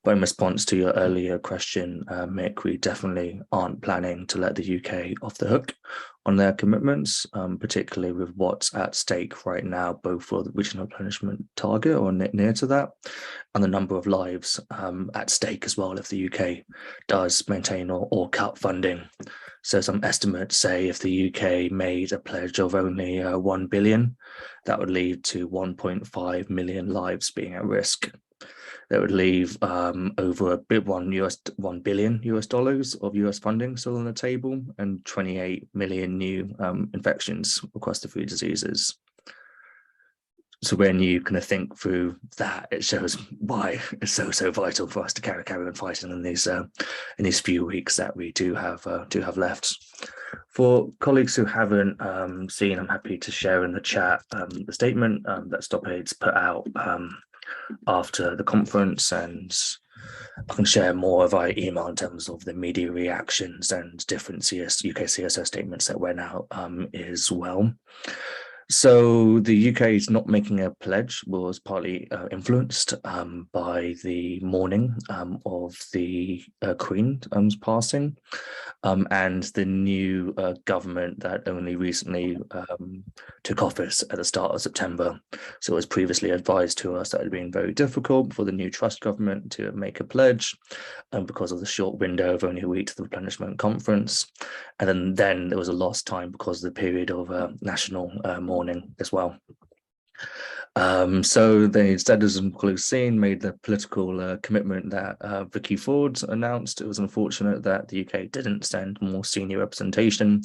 Speaker 9: But in response to your earlier question, Mick, we definitely aren't planning to let the UK off the hook on their commitments, particularly with what's at stake right now, both for the regional replenishment target or near to that, and the number of lives at stake as well if the UK does maintain or cut funding. So some estimates say if the UK made a pledge of only 1 billion, that would lead to 1.5 million lives being at risk. That would leave over $1 billion of US funding still on the table, and 28 million new infections across the three diseases. So when you kind of think through that, it shows why it's so vital for us to carry on fighting in these few weeks that we do have left. For colleagues who haven't seen, I'm happy to share in the chat the statement that Stop AIDS put out after the conference, and I can share more via email in terms of the media reactions and different UK CSO statements that went out as well. So the UK is not making a pledge was partly influenced by the mourning of the Queen's passing and the new government that only recently took office at the start of September. So it was previously advised to us that it had been very difficult for the new trust government to make a pledge because of the short window of only a week to the replenishment conference. And then there was a lost time because of the period of national mourning as well. So they instead, as colleagues seen, made the political commitment that Vicky Ford announced. It was unfortunate that the UK didn't send more senior representation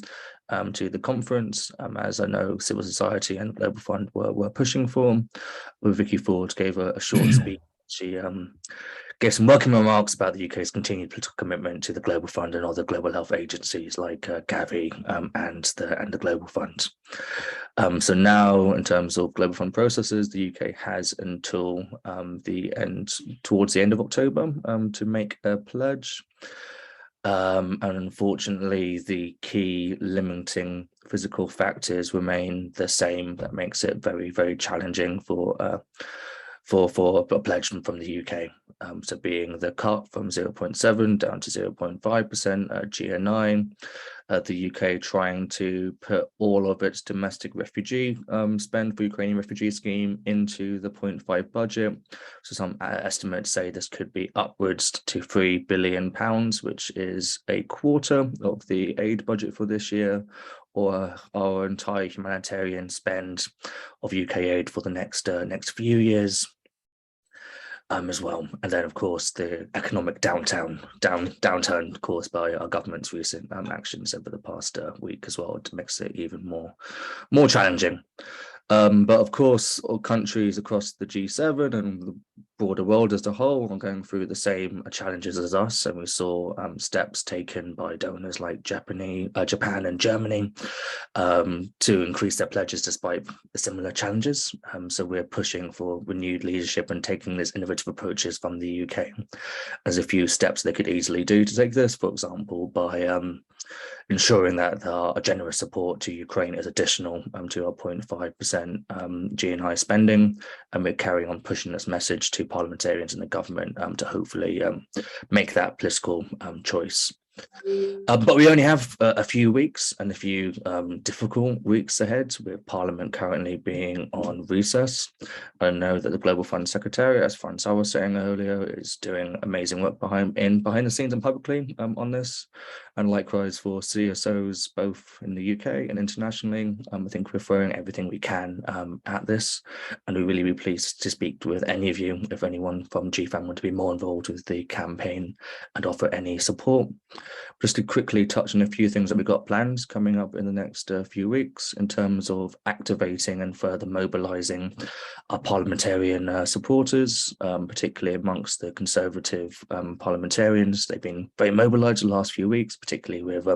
Speaker 9: to the conference, as I know civil society and the Global Fund were pushing for. But Vicky Ford gave a short speech. She gave some welcome remarks about the UK's continued political commitment to the Global Fund and other global health agencies like Gavi and the Global Fund. So now, in terms of Global Fund processes, the UK has until towards the end of October to make a pledge. And unfortunately, the key limiting physical factors remain the same. That makes it very, very challenging for a pledge from the UK. So being the cut from 0.7 down to 0.5% GNI, the UK trying to put all of its domestic refugee spend for Ukrainian refugee scheme into the 0.5 budget. So some estimates say this could be upwards to £3 billion, which is a quarter of the aid budget for this year, or our entire humanitarian spend of UK aid for the next few years. As well, and then of course the economic downturn caused by our government's recent actions over the past week as well, to makes it even more challenging. But of course, all countries across the G7 and the broader world as a whole are going through the same challenges as us, and we saw steps taken by donors like Japan and Germany to increase their pledges despite the similar challenges. So we're pushing for renewed leadership and taking these innovative approaches from the UK. There's a few steps they could easily do to take this, for example, by ensuring that our generous support to Ukraine is additional to our 0.5% GNI spending, and we're carrying on pushing this message to parliamentarians and the government to hopefully make that political choice. But we only have a few weeks and a few difficult weeks ahead, with Parliament currently being on recess. I know that the Global Fund Secretariat, as Francois was saying earlier, is doing amazing work behind the scenes and publicly on this. And likewise for CSOs, both in the UK and internationally, I think we're throwing everything we can at this. And we'd really be pleased to speak with any of you, if anyone from GFAN want to be more involved with the campaign and offer any support. Just to quickly touch on a few things that we've got planned coming up in the next few weeks in terms of activating and further mobilising our parliamentarian supporters, particularly amongst the Conservative parliamentarians. They've been very mobilised the last few weeks, particularly with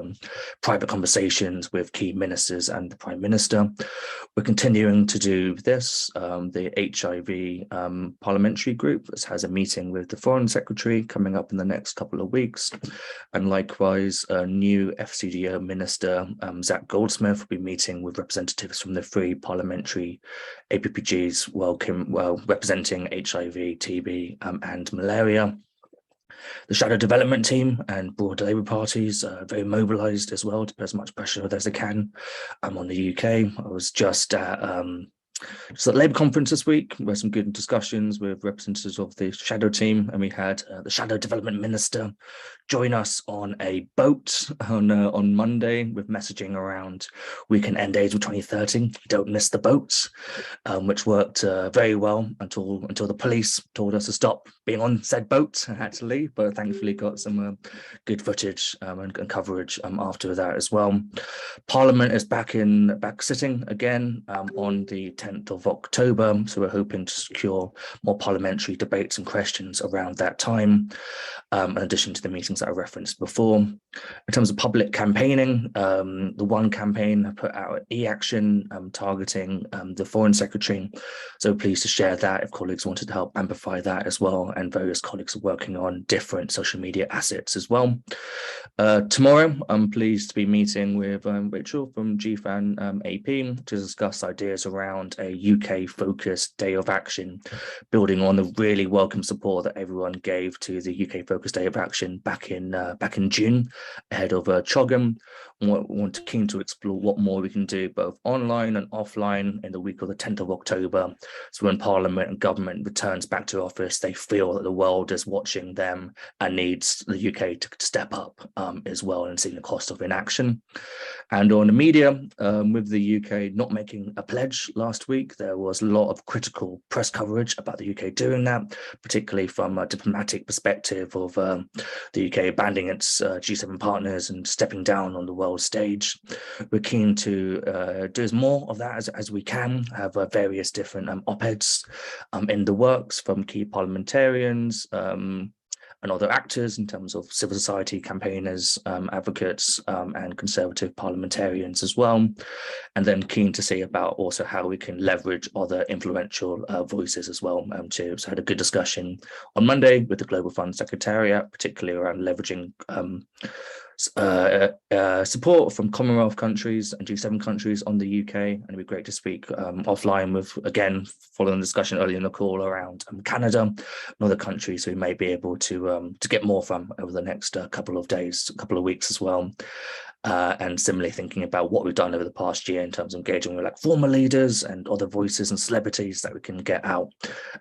Speaker 9: private conversations with key ministers and the Prime Minister. We're continuing to do this. The HIV parliamentary group has a meeting with the Foreign Secretary coming up in the next couple of weeks, and likewise a new FCDO Minister, Zach Goldsmith, will be meeting with representatives from the three parliamentary APPGs representing HIV, TB and malaria. The shadow development team and broader Labour parties are very mobilised as well to put as much pressure as they can on the UK. I was just at the Labour conference this week. We had some good discussions with representatives of the shadow team, and we had the shadow development minister join us on a boat on Monday with messaging around we can end AIDS with 2030. Don't miss the boat, which worked very well until the police told us to stop being on said boat and had to leave. But thankfully got some good footage and coverage after that as well. Parliament is back sitting again on the 10th 10th of October. So we're hoping to secure more parliamentary debates and questions around that time, in addition to the meetings that I referenced before. In terms of public campaigning, the One campaign put out an e-action targeting the Foreign Secretary. So pleased to share that if colleagues wanted to help amplify that as well. And various colleagues are working on different social media assets as well. Tomorrow, I'm pleased to be meeting with Rachel from GFAN AP to discuss ideas around a UK-focused day of action, building on the really welcome support that everyone gave to the UK-focused day of action back in June, ahead of CHOGM. We're keen to explore what more we can do both online and offline in the week of the 10th of October. So when Parliament and government returns back to office, they feel that the world is watching them and needs the UK to step up as well and seeing the cost of inaction. And on the media, with the UK not making a pledge last week, there was a lot of critical press coverage about the UK doing that, particularly from a diplomatic perspective of the UK abandoning its G7 partners and stepping down on the world stage. We're keen to do as more of that as we can, have various different op-eds in the works from key parliamentarians, and other actors in terms of civil society campaigners, advocates, and conservative parliamentarians as well. And then keen to see about also how we can leverage other influential voices as well too. So I had a good discussion on Monday with the Global Fund Secretariat, particularly around leveraging support from Commonwealth countries and G7 countries on the UK, and it'd be great to speak offline with, again, following the discussion earlier in the call around Canada and other countries we may be able to get more from over the next couple of days, couple of weeks as well. And similarly thinking about what we've done over the past year in terms of engaging with like former leaders and other voices and celebrities that we can get out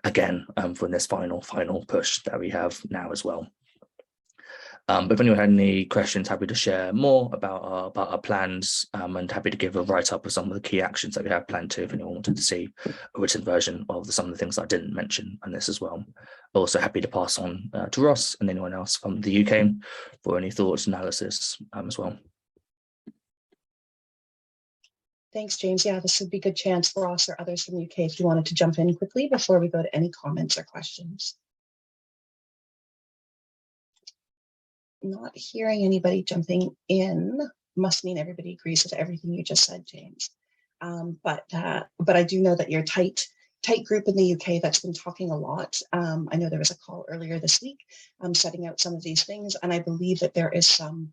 Speaker 9: again for this final push that we have now as well. But if anyone had any questions, happy to share more about our plans, and happy to give a write-up of some of the key actions that we have planned to, if anyone wanted to see a written version of some of the things I didn't mention on this as well. Also happy to pass on to Ross and anyone else from the UK for any thoughts, analysis as well.
Speaker 1: Thanks, James. Yeah, this would be a good chance for Ross or others from the UK if you wanted to jump in quickly before we go to any comments or questions. Not hearing anybody jumping in must mean everybody agrees with everything you just said, James. But I do know that you're a tight group in the UK that's been talking a lot. I know there was a call earlier this week setting out some of these things, and I believe that there is some,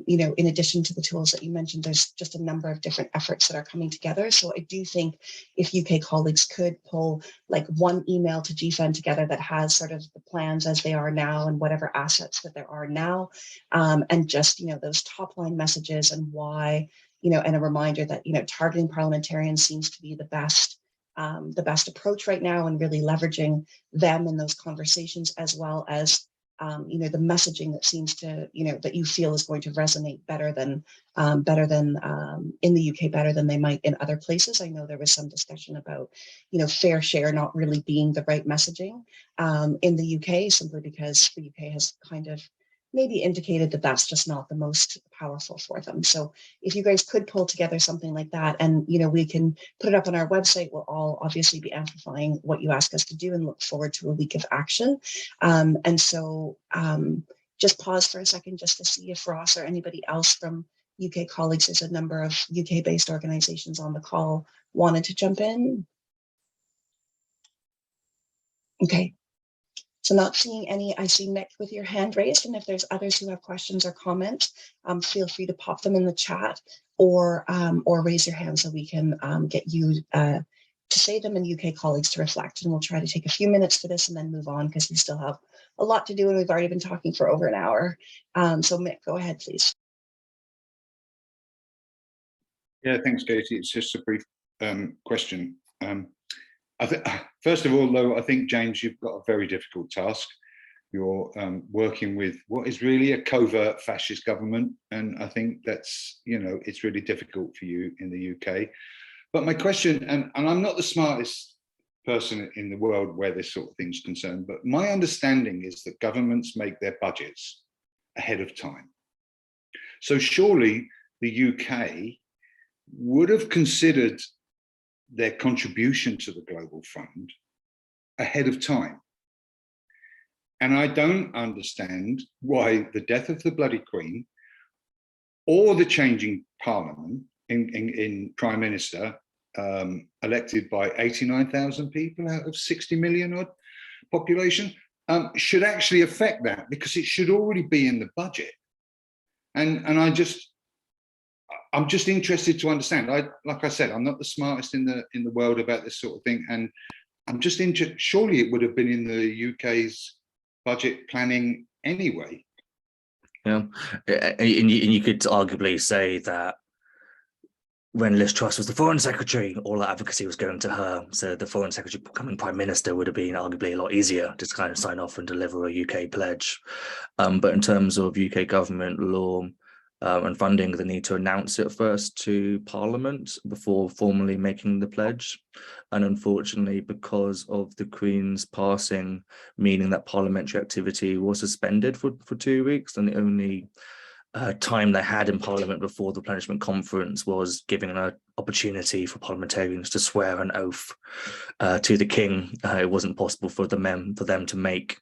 Speaker 1: in addition to the tools that you mentioned, there's just a number of different efforts that are coming together. So I do think if UK colleagues could pull like one email to GFAN together that has sort of the plans as they are now and whatever assets that there are now, and just, those top line messages and why, and a reminder that, targeting parliamentarians seems to be the best approach right now, and really leveraging them in those conversations, as well as the messaging that seems to, that you feel is going to resonate better than in the UK, better than they might in other places. I know there was some discussion about, fair share not really being the right messaging in the UK, simply because the UK has kind of maybe indicated that that's just not the most powerful for them. So if you guys could pull together something like that, and we can put it up on our website, we'll all obviously be amplifying what you ask us to do and look forward to a week of action. And so just pause for a second just to see if Ross or anybody else from UK colleagues, there's a number of UK-based organizations on the call, wanted to jump in. Okay. So not seeing any, I see Nick with your hand raised, and if there's others who have questions or comments, feel free to pop them in the chat or raise your hand so we can get you to say them, and UK colleagues to reflect. And we'll try to take a few minutes for this and then move on, because we still have a lot to do and we've already been talking for over an hour. So Mick, go ahead, please.
Speaker 4: Yeah, thanks, Katie. It's just a brief question. First of all, though, I think, James, you've got a very difficult task. You're working with what is really a covert fascist government, and I think that's, it's really difficult for you in the UK. But my question, and I'm not the smartest person in the world where this sort of thing's concerned, but my understanding is that governments make their budgets ahead of time. So surely the UK would have considered their contribution to the Global Fund ahead of time. And I don't understand why the death of the bloody Queen or the changing Parliament in Prime Minister elected by 89,000 people out of 60 million odd population should actually affect that, because it should already be in the budget. And I'm just interested to understand. Like I said, I'm not the smartest in the world about this sort of thing, and I'm just interested. Surely it would have been in the UK's budget planning anyway.
Speaker 9: Yeah, and you could arguably say that when Liz Truss was the Foreign Secretary, all that advocacy was going to her. So the Foreign Secretary becoming Prime Minister would have been arguably a lot easier to kind of sign off and deliver a UK pledge. But in terms of UK government law and funding, they need to announce it first to Parliament before formally making the pledge. And unfortunately, because of the Queen's passing, meaning that parliamentary activity was suspended for 2 weeks, and the only time they had in Parliament before the replenishment conference was giving an opportunity for parliamentarians to swear an oath to the King. It wasn't possible for them to make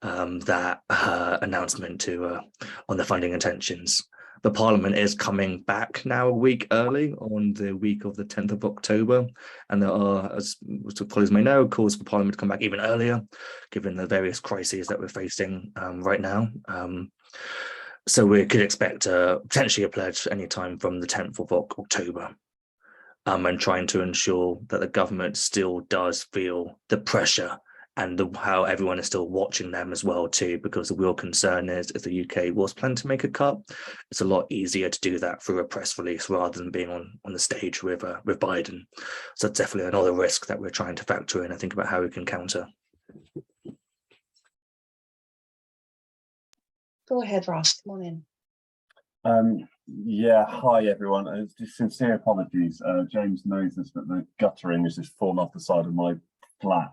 Speaker 9: that announcement on the funding intentions. The Parliament is coming back now a week early on the week of the 10th of October. And there are, as colleagues may know, calls for Parliament to come back even earlier, given the various crises that we're facing right now. So we could expect potentially a pledge anytime from the 10th of October, and trying to ensure that the government still does feel the pressure and how everyone is still watching them as well too, because the real concern is if the UK was planning to make a cut, it's a lot easier to do that through a press release rather than being on the stage with Biden. So it's definitely another risk that we're trying to factor in and think about how we can counter.
Speaker 1: Go ahead, Ross, come on in.
Speaker 3: Yeah, hi everyone. Just sincere apologies. James knows this, but the guttering has just fallen off the side of my flat.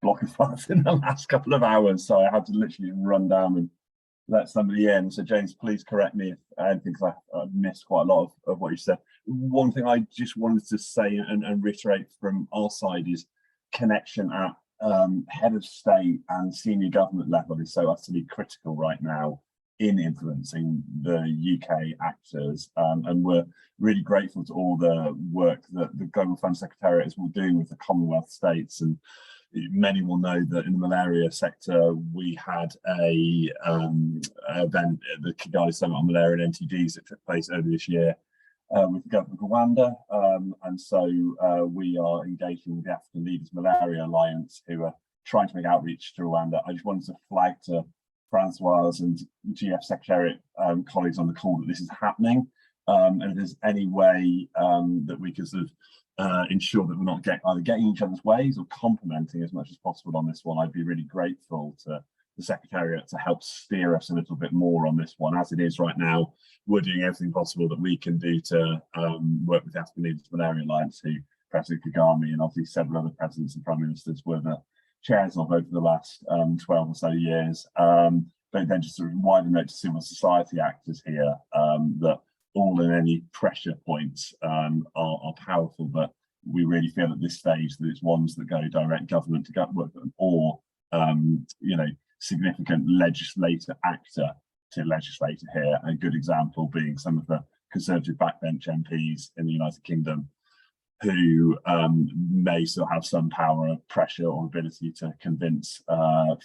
Speaker 3: Block of flats in the last couple of hours, so I had to literally run down and let somebody in. So James, please correct me if anything, because I missed quite a lot of what you said. One thing I just wanted to say and reiterate from our side is connection at head of state and senior government level is so utterly critical right now in influencing the UK actors, and we're really grateful to all the work that the Global Fund Secretariat is doing with the Commonwealth states. And many will know that in the malaria sector, we had a event at the Kigali Summit on Malaria and NTDs that took place earlier this year with the government of Rwanda. And so we are engaging with the African Leaders Malaria Alliance, who are trying to make outreach to Rwanda. I just wanted to flag to Francois and GF Secretariat colleagues on the call that this is happening. And if there's any way that we can sort of ensure that we're not either getting each other's ways or complementing as much as possible on this one, I'd be really grateful to the Secretariat to help steer us a little bit more on this one. As it is right now, we're doing everything possible that we can do to work with the African Leaders Malaria Alliance, who President Kagame and obviously several other presidents and prime ministers were the chairs of over the last 12 or so years. But then just a wider note to civil society actors here, that all and any pressure points are powerful, but we really feel at this stage that it's ones that go direct government to work or significant legislator actor to legislator here. A good example being some of the Conservative backbench MPs in the United Kingdom who may still have some power of pressure or ability to convince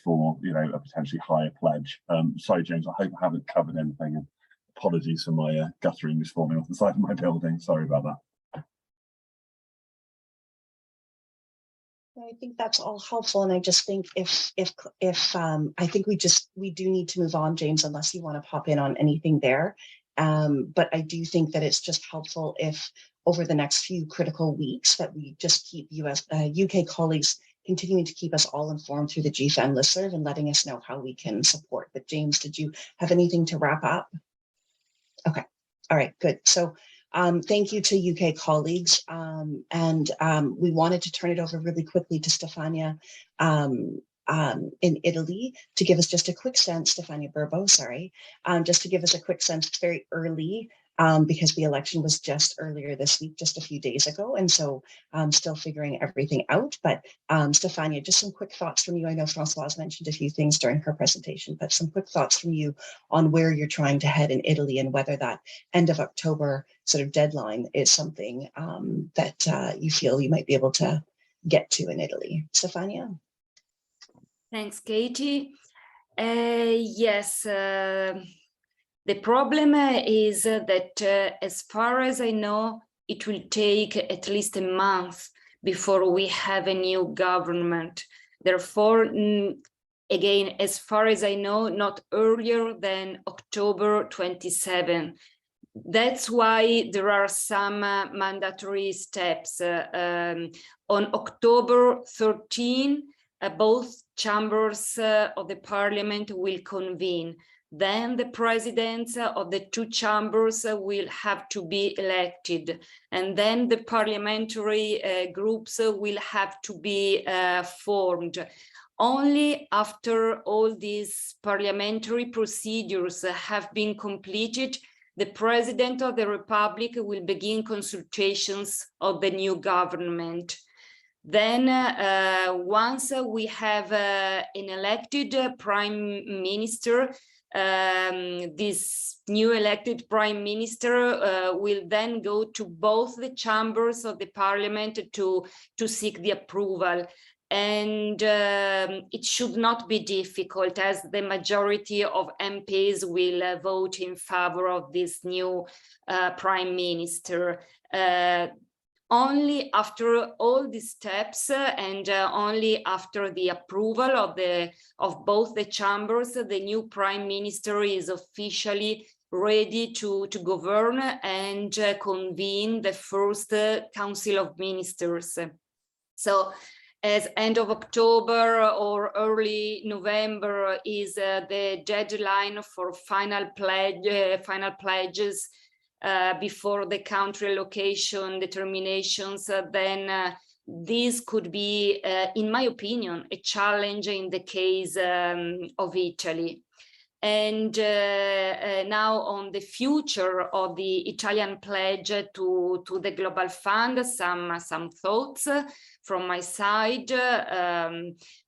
Speaker 3: for a potentially higher pledge. Sorry, James, I hope I haven't covered anything. Apologies for my guttering just falling off the side of my building. Sorry about that.
Speaker 1: I think that's all helpful, and I just think if I think we do need to move on, James, unless you want to pop in on anything there. But I do think that it's just helpful if over the next few critical weeks that we just keep UK colleagues continuing to keep us all informed through the GFAN listserv and letting us know how we can support. But James, did you have anything to wrap up? Okay, all right, good. So thank you to UK colleagues. And we wanted to turn it over really quickly to Stefania in Italy to give us just a quick sense, Stefania Burbo, sorry, just to give us a quick sense. It's very early because the election was just earlier this week, just a few days ago. And so still figuring everything out. But Stefania, just some quick thoughts from you. I know Françoise mentioned a few things during her presentation, but some quick thoughts from you on where you're trying to head in Italy and whether that end of October sort of deadline is something that you feel you might be able to get to in Italy. Stefania?
Speaker 10: Thanks, Katie. Yes, the problem is that as far as I know, it will take at least a month before we have a new government. Therefore, again, as far as I know, not earlier than October 27. That's why there are some mandatory steps. On October 13, both chambers of the parliament will convene. Then the presidents of the two chambers will have to be elected. And then the parliamentary groups will have to be formed. Only after all these parliamentary procedures have been completed, the President of the Republic will begin consultations of the new government. Then once we have an elected prime minister, this new elected prime minister will then go to both the chambers of the parliament to seek the approval. And it should not be difficult, as the majority of MPs will vote in favor of this new prime minister. Only after all these steps and only after the approval of both the chambers, the new prime minister is officially ready to govern and convene the first Council of Ministers. So as end of October or early November is the deadline for final pledges before the country allocation determinations, then this could be, in my opinion, a challenge in the case of Italy. And now on the future of the Italian pledge to the Global Fund, some thoughts from my side.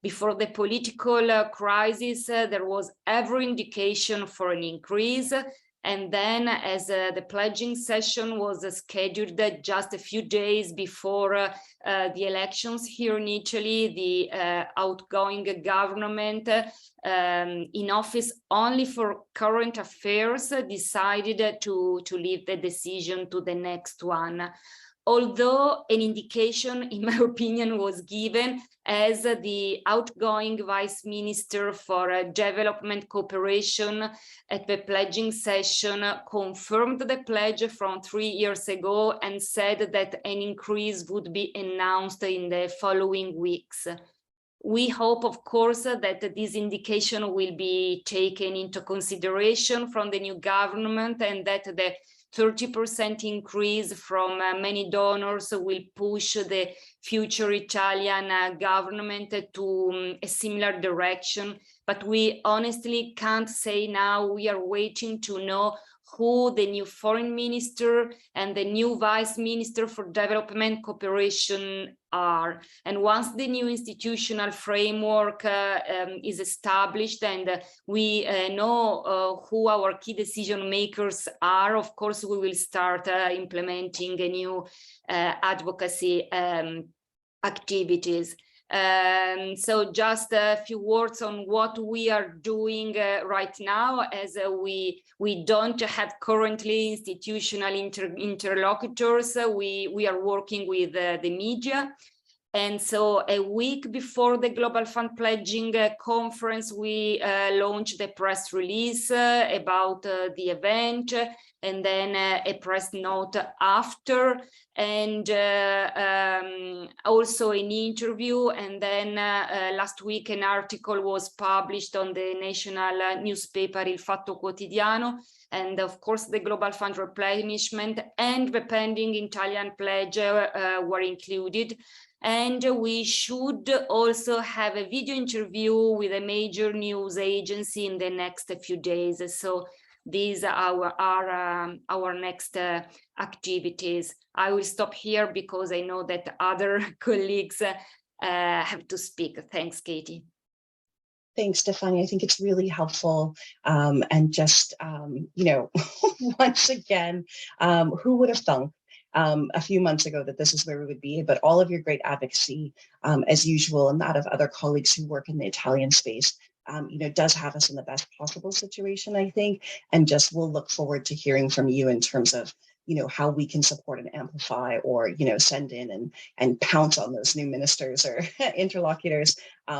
Speaker 10: Before the political crisis, there was every indication for an increase. And then as the pledging session was scheduled just a few days before the elections here in Italy, the outgoing government in office only for current affairs decided to leave the decision to the next one. Although an indication, in my opinion, was given as the outgoing Vice Minister for Development Cooperation at the pledging session confirmed the pledge from 3 years ago and said that an increase would be announced in the following weeks. We hope, of course, that this indication will be taken into consideration from the new government and that the 30% increase from many donors will push the future Italian government to a similar direction. But we honestly can't say now. We are waiting to know who the new foreign minister and the new vice minister for development cooperation are. And once the new institutional framework is established and we know who our key decision makers are, of course, we will start implementing a new advocacy activities. So just a few words on what we are doing right now, as we don't have currently institutional interlocutors. We are working with the media. And so a week before the Global Fund Pledging Conference, we launched a press release about the event, and then a press note after, and also an interview. And then last week, an article was published on the national newspaper Il Fatto Quotidiano. And of course, the Global Fund replenishment and the pending Italian pledge were included. And we should also have a video interview with a major news agency in the next few days. So these are our next activities. I will stop here because I know that other colleagues have to speak. Thanks, Katie.
Speaker 1: Thanks, Stefania. I think it's really helpful. And just, you know, once again, who would have thunk a few months ago that this is where we would be, but all of your great advocacy, as usual, and that of other colleagues who work in the Italian space, you know, does have us in the best possible situation, I think. And just we'll look forward to hearing from you in terms of, you know, how we can support and amplify, or, you know, send in and pounce on those new ministers or interlocutors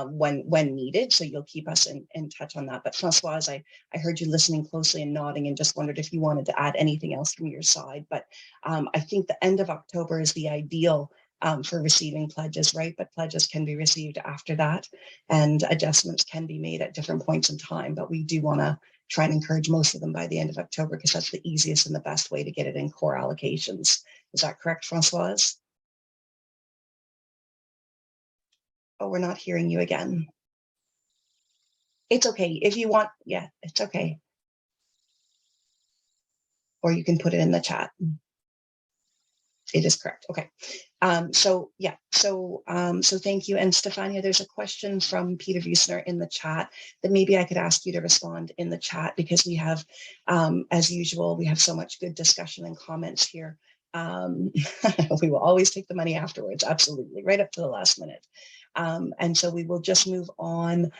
Speaker 1: when needed. So you'll keep us in touch on that. But Francoise, I heard you listening closely and nodding, and just wondered if you wanted to add anything else from your side. But I think the end of October is the ideal for receiving pledges, right? But pledges can be received after that, and adjustments can be made at different points in time. But we do want to try and encourage most of them by the end of October, because that's the easiest and the best way to get it in core allocations. Is that correct, Francoise? Oh, we're not hearing you again. It's okay. If you want, yeah, it's okay. Or you can put it in the chat. It is correct. Okay. So yeah, so thank you. And Stefania, there's a question from Peter Wiesner in the chat that maybe I could ask you to respond in the chat, because we have, as usual, we have so much good discussion and comments here. We will always take the money afterwards, absolutely, right up to the last minute. And so we will just move on,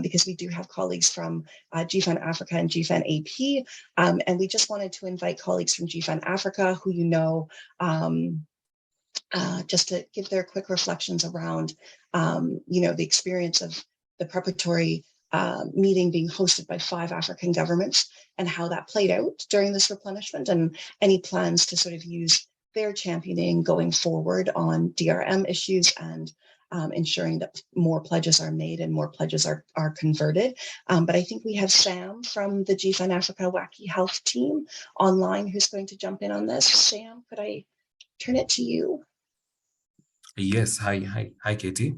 Speaker 1: because we do have colleagues from GFAN Africa and GFAN AP, and we just wanted to invite colleagues from GFAN Africa, who you know, just to give their quick reflections around, you know, the experience of the preparatory meeting being hosted by 5 African governments, and how that played out during this replenishment, and any plans to sort of use their championing going forward on DRM issues, and ensuring that more pledges are made and more pledges are converted. But I think we have Sam from the GFAN Africa Wacky Health team online who's going to jump in on this. Sam, could I turn it to you?
Speaker 11: Yes, hi, Katie.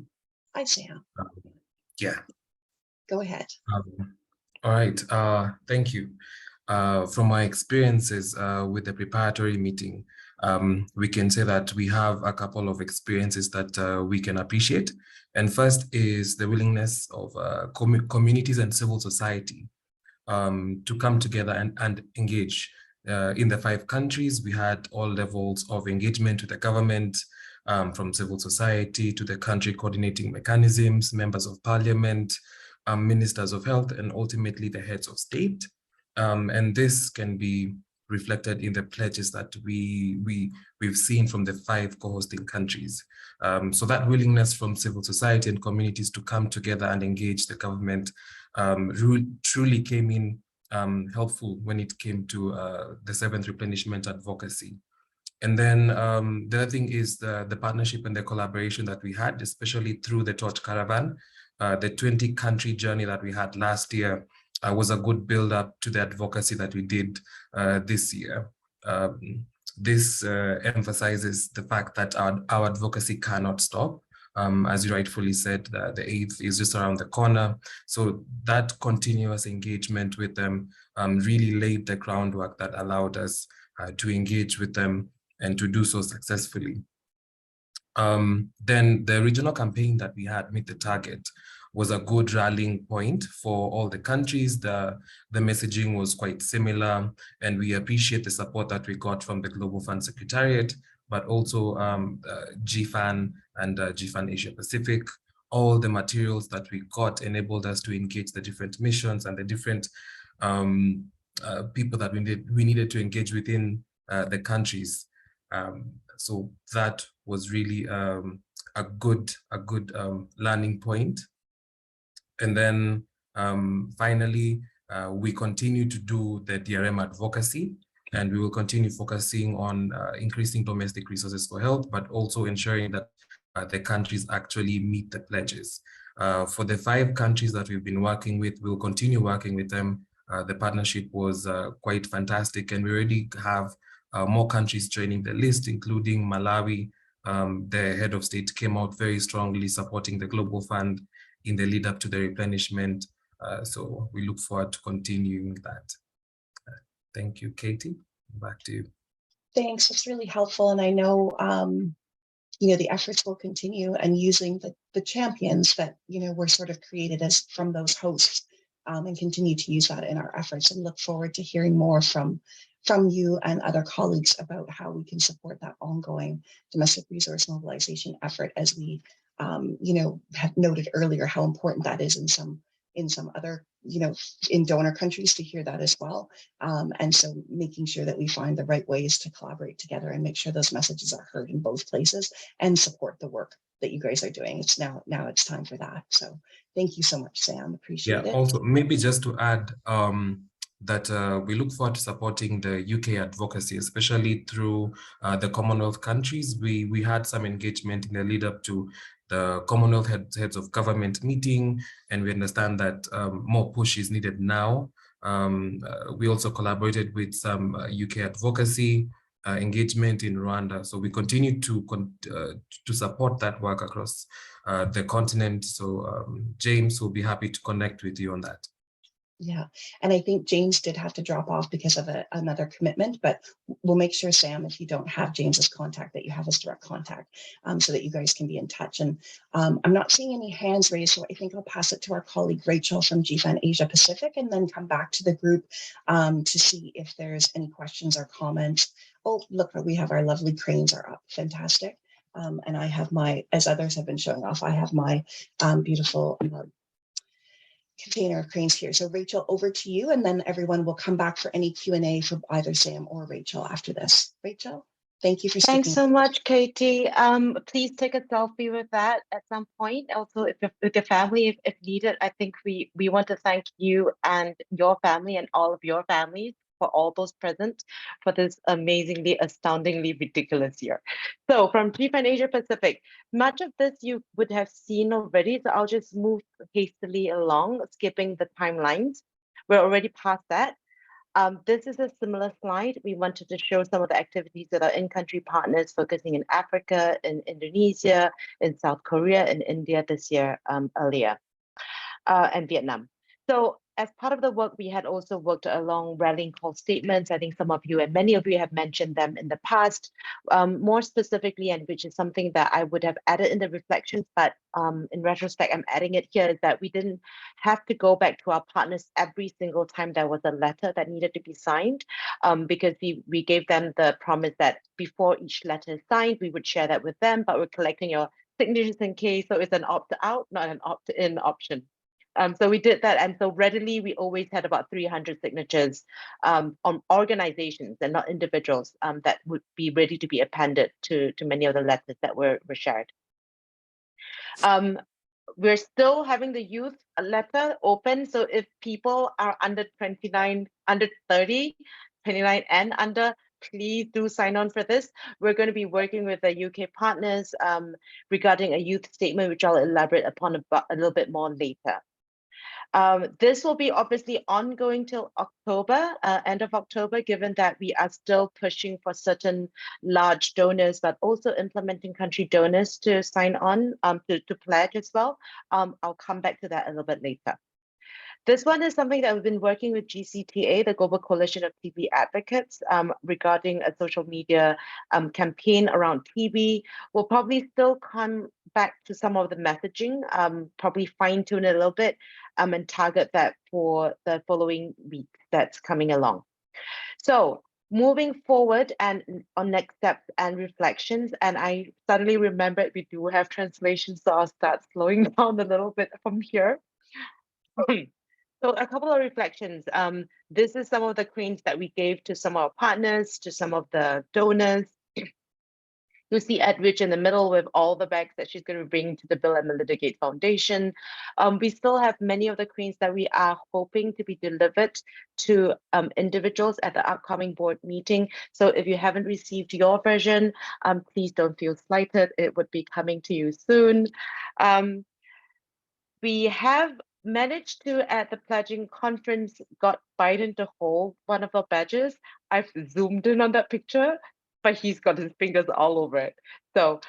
Speaker 1: Hi, Sam.
Speaker 11: Yeah.
Speaker 1: Go ahead.
Speaker 11: All right, thank you. From my experiences with the preparatory meeting, we can say that we have a couple of experiences that we can appreciate. And first is the willingness of communities and civil society to come together and engage. In the 5 countries, we had all levels of engagement with the government, from civil society to the country coordinating mechanisms, members of parliament, ministers of health, and ultimately the heads of state. And this can be reflected in the pledges that we've seen from the 5 co-hosting countries. So that willingness from civil society and communities to come together and engage the government truly came in helpful when it came to the 7th replenishment advocacy. And then the other thing is the partnership and the collaboration that we had, especially through the Torch Caravan. The 20-country journey that we had last year was a good build-up to the advocacy that we did this year. This emphasizes the fact that our advocacy cannot stop. As you rightfully said, the 8th is just around the corner. So that continuous engagement with them really laid the groundwork that allowed us to engage with them and to do so successfully. Then the regional campaign that we had, Meet the Target, was a good rallying point for all the countries. The messaging was quite similar, and we appreciate the support that we got from the Global Fund Secretariat, but also GFAN and GFAN Asia Pacific. All the materials that we got enabled us to engage the different missions and the different people that we needed to engage within the countries. So that was really a good learning point. And then finally, we continue to do the DRM advocacy, and we will continue focusing on increasing domestic resources for health, but also ensuring that the countries actually meet the pledges. For the 5 countries that we've been working with, we'll continue working with them. The partnership was quite fantastic, and we already have more countries joining the list, including Malawi. The head of state came out very strongly supporting the Global Fund in the lead up to the replenishment. So we look forward to continuing that. Thank you, Katie. Back to you.
Speaker 1: Thanks, it's really helpful. And I know, the efforts will continue, and using the champions that, were sort of created as from those hosts, and continue to use that in our efforts, and look forward to hearing more from you and other colleagues about how we can support that ongoing domestic resource mobilization effort, as we, have noted earlier how important that is in some other, in donor countries, to hear that as well. And so making sure that we find the right ways to collaborate together and make sure those messages are heard in both places, and support the work that you guys are doing. It's now it's time for that. So thank you so much, Sam. Appreciate it.
Speaker 11: Also, maybe just to add that we look forward to supporting the UK advocacy, especially through the Commonwealth countries. We had some engagement in the lead up to the Commonwealth heads of government meeting, and we understand that more push is needed now. We also collaborated with some UK advocacy engagement in Rwanda. So we continue to support that work across the continent. So James will be happy to connect with you on that.
Speaker 1: Yeah, and I think James did have to drop off because of another commitment, but we'll make sure, Sam, if you don't have James's contact, that you have his direct contact, so that you guys can be in touch. And I'm not seeing any hands raised, so I think I'll pass it to our colleague Rachel from GFAN Asia Pacific, and then come back to the group to see if there's any questions or comments. Oh, look, we have our lovely cranes are up. Fantastic. And I have as others have been showing off, I have my beautiful container of cranes here. So Rachel, over to you, and then everyone will come back for any Q&A for either Sam or Rachel after this. Rachel, thank you for speaking.
Speaker 12: Thanks so much, Katie. Please take a selfie with that at some point. Also, with your family, if needed. I think we want to thank you and your family and all of your families for all those present for this amazingly, astoundingly ridiculous year. So from GFAN Asia Pacific, much of this you would have seen already, so I'll just move hastily along, skipping the timelines. We're already past that. This is a similar slide. We wanted to show some of the activities that are in-country partners focusing in Africa, in Indonesia, in South Korea, and India this year earlier, and Vietnam. So as part of the work, we had also worked along rallying call statements. I think some of you and many of you have mentioned them in the past, more specifically, and which is something that I would have added in the reflections, but in retrospect, I'm adding it here, is that we didn't have to go back to our partners every single time there was a letter that needed to be signed, because we gave them the promise that before each letter is signed, we would share that with them, but we're collecting your signatures in case, so it's an opt-out, not an opt-in option. So we did that, and so readily we always had about 300 signatures on organizations and not individuals that would be ready to be appended to many of the letters that were shared. We're still having the youth letter open, so if people are under 29, under 30, 29 and under, please do sign on for this. We're going to be working with the UK partners regarding a youth statement, which I'll elaborate upon a little bit more later. This will be obviously ongoing till October, end of October, given that we are still pushing for certain large donors, but also implementing country donors to sign on, to pledge as well. I'll come back to that a little bit later. This one is something that we've been working with GCTA, the Global Coalition of TB Advocates, regarding a social media campaign around TB. We'll probably still come back to some of the messaging, probably fine tune it a little bit, and target that for the following week that's coming along. So moving forward and on next steps and reflections, and I suddenly remembered we do have translations, so I'll start slowing down a little bit from here. So a couple of reflections. This is some of the cranes that we gave to some of our partners, to some of the donors. You see Edwidge in the middle with all the bags that she's going to bring to the Bill and Melinda Gates Foundation. We still have many of the cranes that we are hoping to be delivered to individuals at the upcoming board meeting. So if you haven't received your version, please don't feel slighted. It would be coming to you soon. We have managed to, at the pledging conference, got Biden to hold one of our badges. I've zoomed in on that picture, but he's got his fingers all over it. So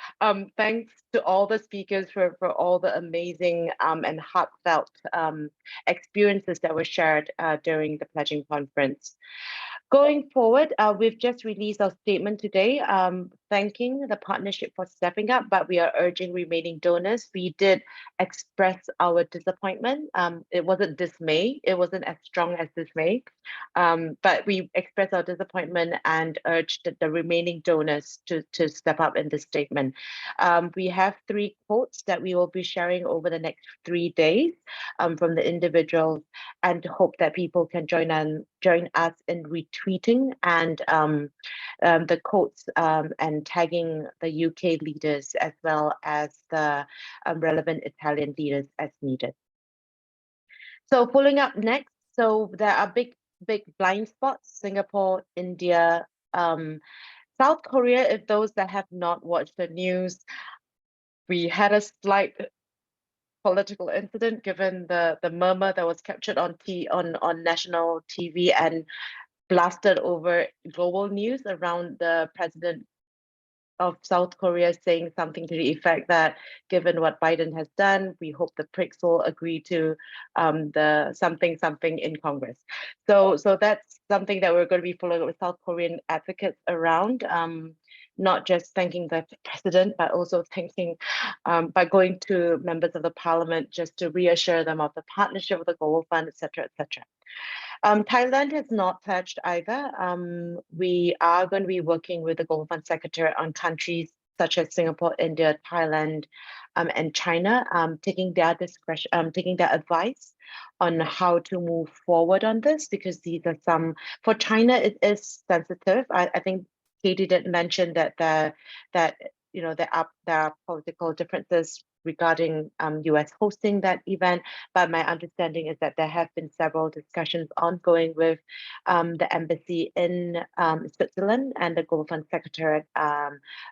Speaker 12: thanks to all the speakers for all the amazing and heartfelt experiences that were shared during the pledging conference. Going forward, we've just released our statement today, thanking the partnership for stepping up, but we are urging remaining donors. We did express our disappointment. It wasn't dismay. It wasn't as strong as dismay, but we expressed our disappointment and urged the remaining donors to step up in this statement. We have 3 quotes that we will be sharing over the next 3 days from the individuals, and hope that people can join us in retweeting and the quotes and tagging the UK leaders as well as the relevant Italian leaders as needed. So following up next, so there are big blind spots: Singapore, India, South Korea. If those that have not watched the news, we had a slight political incident given the murmur that was captured on national TV and blasted over global news around the president of South Korea saying something to the effect that, given what Biden has done, we hope the PRICS will agree to the something in Congress. So that's something that we're going to be following up with South Korean advocates around. Not just thanking the president, but also thanking by going to members of the parliament just to reassure them of the partnership with the Global Fund, etc., etc. Thailand has not touched either. We are going to be working with the Global Fund Secretariat on countries such as Singapore, India, Thailand, and China, taking their discretion, taking their advice on how to move forward on this, because these are some, for China, it is sensitive. I think Katie did mention that there are political differences regarding US hosting that event, but my understanding is that there have been several discussions ongoing with the embassy in Switzerland and the Global Fund Secretariat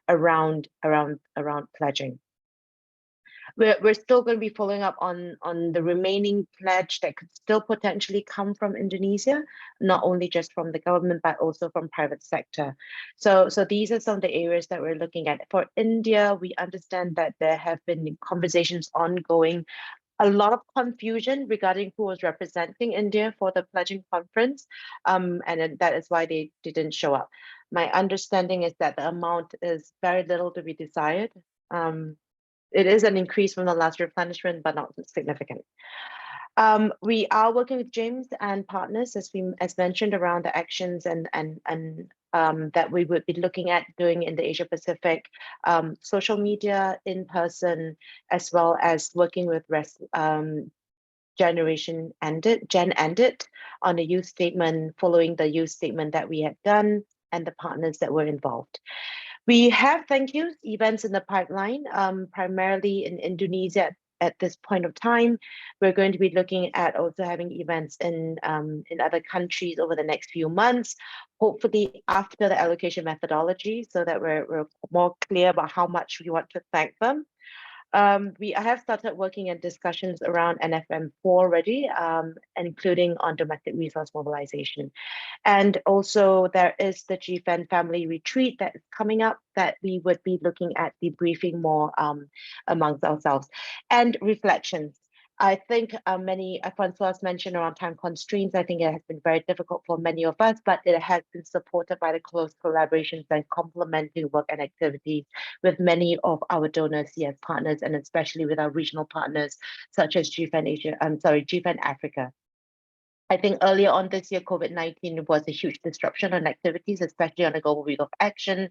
Speaker 12: around pledging. We're still going to be following up on the remaining pledge that could still potentially come from Indonesia, not only just from the government, but also from private sector. So these are some of the areas that we're looking at. For India, we understand that there have been conversations ongoing, a lot of confusion regarding who was representing India for the pledging conference, and that is why they didn't show up. My understanding is that the amount is very little to be desired. It is an increase from the last replenishment, but not significant. We are working with James and partners, as mentioned, around the actions and that we would be looking at doing in the Asia Pacific, social media, in person, as well as working with Gen Ended on a youth statement, following the youth statement that we had done and the partners that were involved. We have thank you events in the pipeline, primarily in Indonesia at this point of time. We're going to be looking at also having events in other countries over the next few months, hopefully after the allocation methodology, so that we're more clear about how much we want to thank them. We have started working in discussions around NFM4 already, including on domestic resource mobilization. And also there is the GFAN family retreat that is coming up that we would be looking at debriefing more amongst ourselves. And reflections. I think Francois mentioned around time constraints. I think it has been very difficult for many of us, but it has been supported by the close collaborations and complementing work and activities with many of our donors, yes, partners, and especially with our regional partners, such as GFAN Africa. I think earlier on this year, COVID-19 was a huge disruption on activities, especially on the Global Week of Action.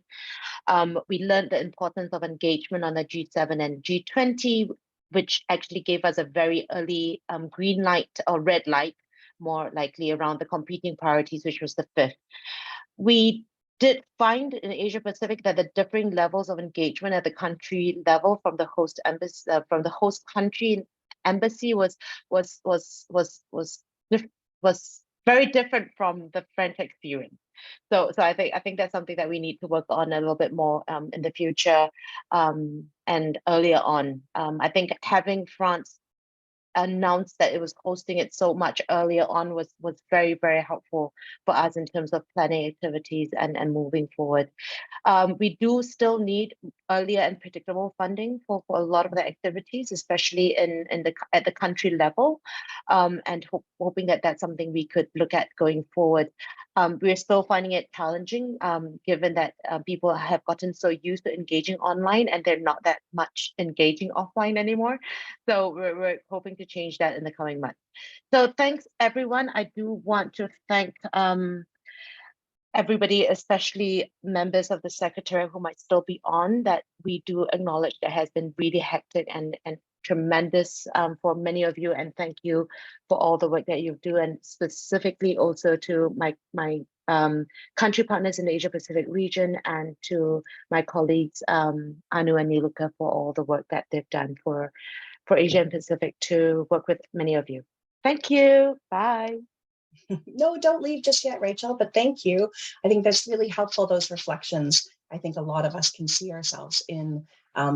Speaker 12: We learned the importance of engagement on the G7 and G20, which actually gave us a very early green light or red light, more likely, around the competing priorities, which was the 5th. We did find in Asia Pacific that the differing levels of engagement at the country level from the host embassy, from the host country embassy was very different from the French experience. So I think that's something that we need to work on a little bit more in the future and earlier on. I think having France announced that it was hosting it so much earlier on was very, very helpful for us in terms of planning activities and moving forward. We do still need earlier and predictable funding for a lot of the activities, especially at the country level, and hoping that that's something we could look at going forward. we're still finding it challenging, given that people have gotten so used to engaging online and they're not that much engaging offline anymore. So we're hoping to change that in the coming months. So thanks, everyone. I do want to thank everybody, especially members of the Secretariat who might still be on, that we do acknowledge that has been really hectic and tremendous for many of you, and thank you for all the work that you do, and specifically also to my country partners in the Asia Pacific region, and to my colleagues Anu and Niluka for all the work that they've done for Asia and Pacific to work with many of you. Thank you. Bye.
Speaker 1: No, don't leave just yet, Rachel, but thank you. I think that's really helpful, those reflections. I think a lot of us can see ourselves in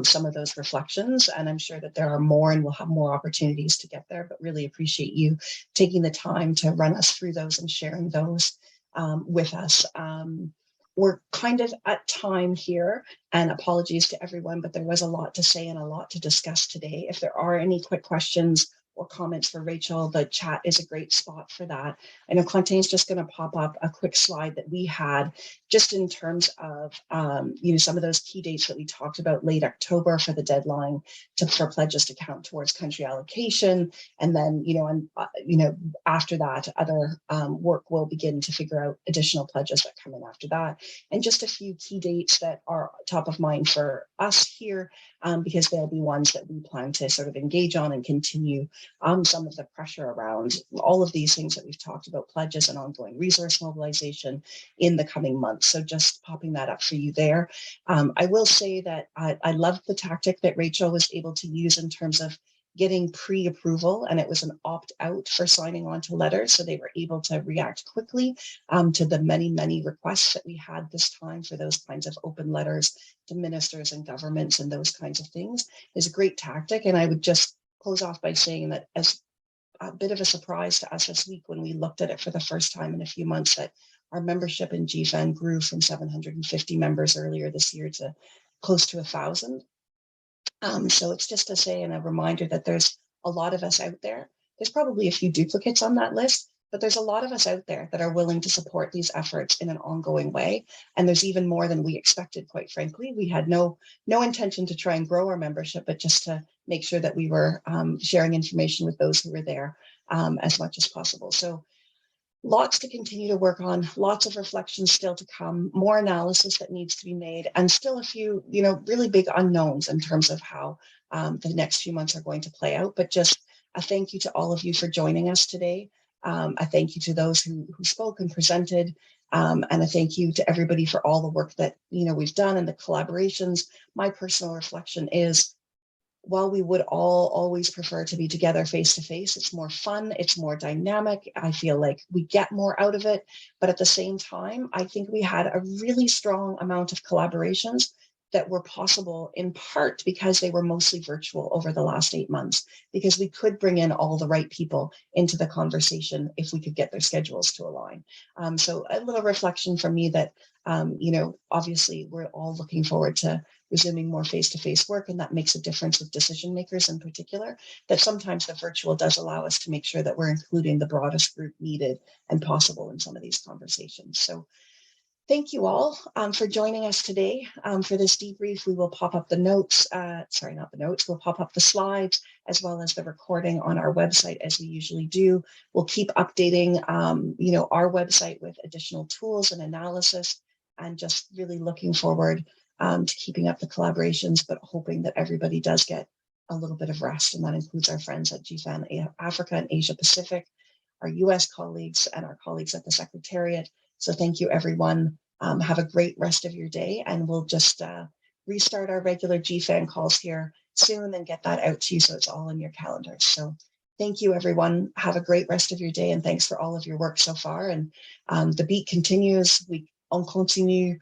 Speaker 1: some of those reflections, and I'm sure that there are more and we'll have more opportunities to get there, but really appreciate you taking the time to run us through those and sharing those with us. We're kind of at time here, and apologies to everyone, but there was a lot to say and a lot to discuss today. If there are any quick questions or comments for Rachel, the chat is a great spot for that. I know Clantain's just going to pop up a quick slide that we had just in terms of some of those key dates that we talked about, late October for the deadline for pledges to count towards country allocation, and then after that, other work will begin to figure out additional pledges that come in after that, and just a few key dates that are top of mind for us here, because they'll be ones that we plan to sort of engage on and continue some of the pressure around all of these things that we've talked about, pledges and ongoing resource mobilization in the coming months. So just popping that up for you there. I will say that I love the tactic that Rachel was able to use in terms of getting pre-approval, and it was an opt-out for signing on to letters. So they were able to react quickly to the many requests that we had this time for those kinds of open letters to ministers and governments and those kinds of things is a great tactic. And I would just close off by saying that as a bit of a surprise to us this week when we looked at it for the first time in a few months, that our membership in GFAN grew from 750 members earlier this year to close to 1,000. So it's just to say, and a reminder that there's a lot of us out there. There's probably a few duplicates on that list, but there's a lot of us out there that are willing to support these efforts in an ongoing way. And there's even more than we expected, quite frankly. We had no intention to try and grow our membership, but just to make sure that we were sharing information with those who were there as much as possible. So lots to continue to work on, lots of reflections still to come, more analysis that needs to be made, and still a few, really big unknowns in terms of how the next few months are going to play out. But just a thank you to all of you for joining us today. A thank you to those who spoke and presented, and a thank you to everybody for all the work that we've done and the collaborations. My personal reflection is, while we would all always prefer to be together face to face, it's more fun, it's more dynamic. I feel like we get more out of it, but at the same time, I think we had a really strong amount of collaborations that were possible in part because they were mostly virtual over the last 8 months, because we could bring in all the right people into the conversation if we could get their schedules to align. So a little reflection from me that, obviously we're all looking forward to resuming more face-to-face work, and that makes a difference with decision makers in particular, that sometimes the virtual does allow us to make sure that we're including the broadest group needed and possible in some of these conversations. So thank you all for joining us today for this debrief. We will pop up the notes, we'll pop up the slides as well as the recording on our website as we usually do. We'll keep updating our website with additional tools and analysis, and just really looking forward to keeping up the collaborations, but hoping that everybody does get a little bit of rest. And that includes our friends at GFAN Africa and Asia Pacific, our US colleagues, and our colleagues at the Secretariat. So thank you, everyone. Have a great rest of your day, and we'll just restart our regular GFAN calls here soon and get that out to you so it's all in your calendars. So thank you, everyone. Have a great rest of your day, and thanks for all of your work so far. And the beat continues. On continue.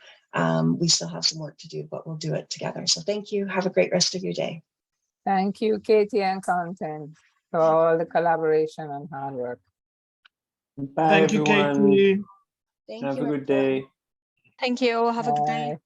Speaker 1: We still have some work to do, but we'll do it together. So thank you. Have a great rest of your day.
Speaker 5: Thank you, Katie and Clantain, for all the collaboration and hard work.
Speaker 13: Bye, everyone.
Speaker 1: Thank
Speaker 13: Have
Speaker 1: you,
Speaker 13: a good day.
Speaker 14: Thank you. Have a good day.
Speaker 5: Bye.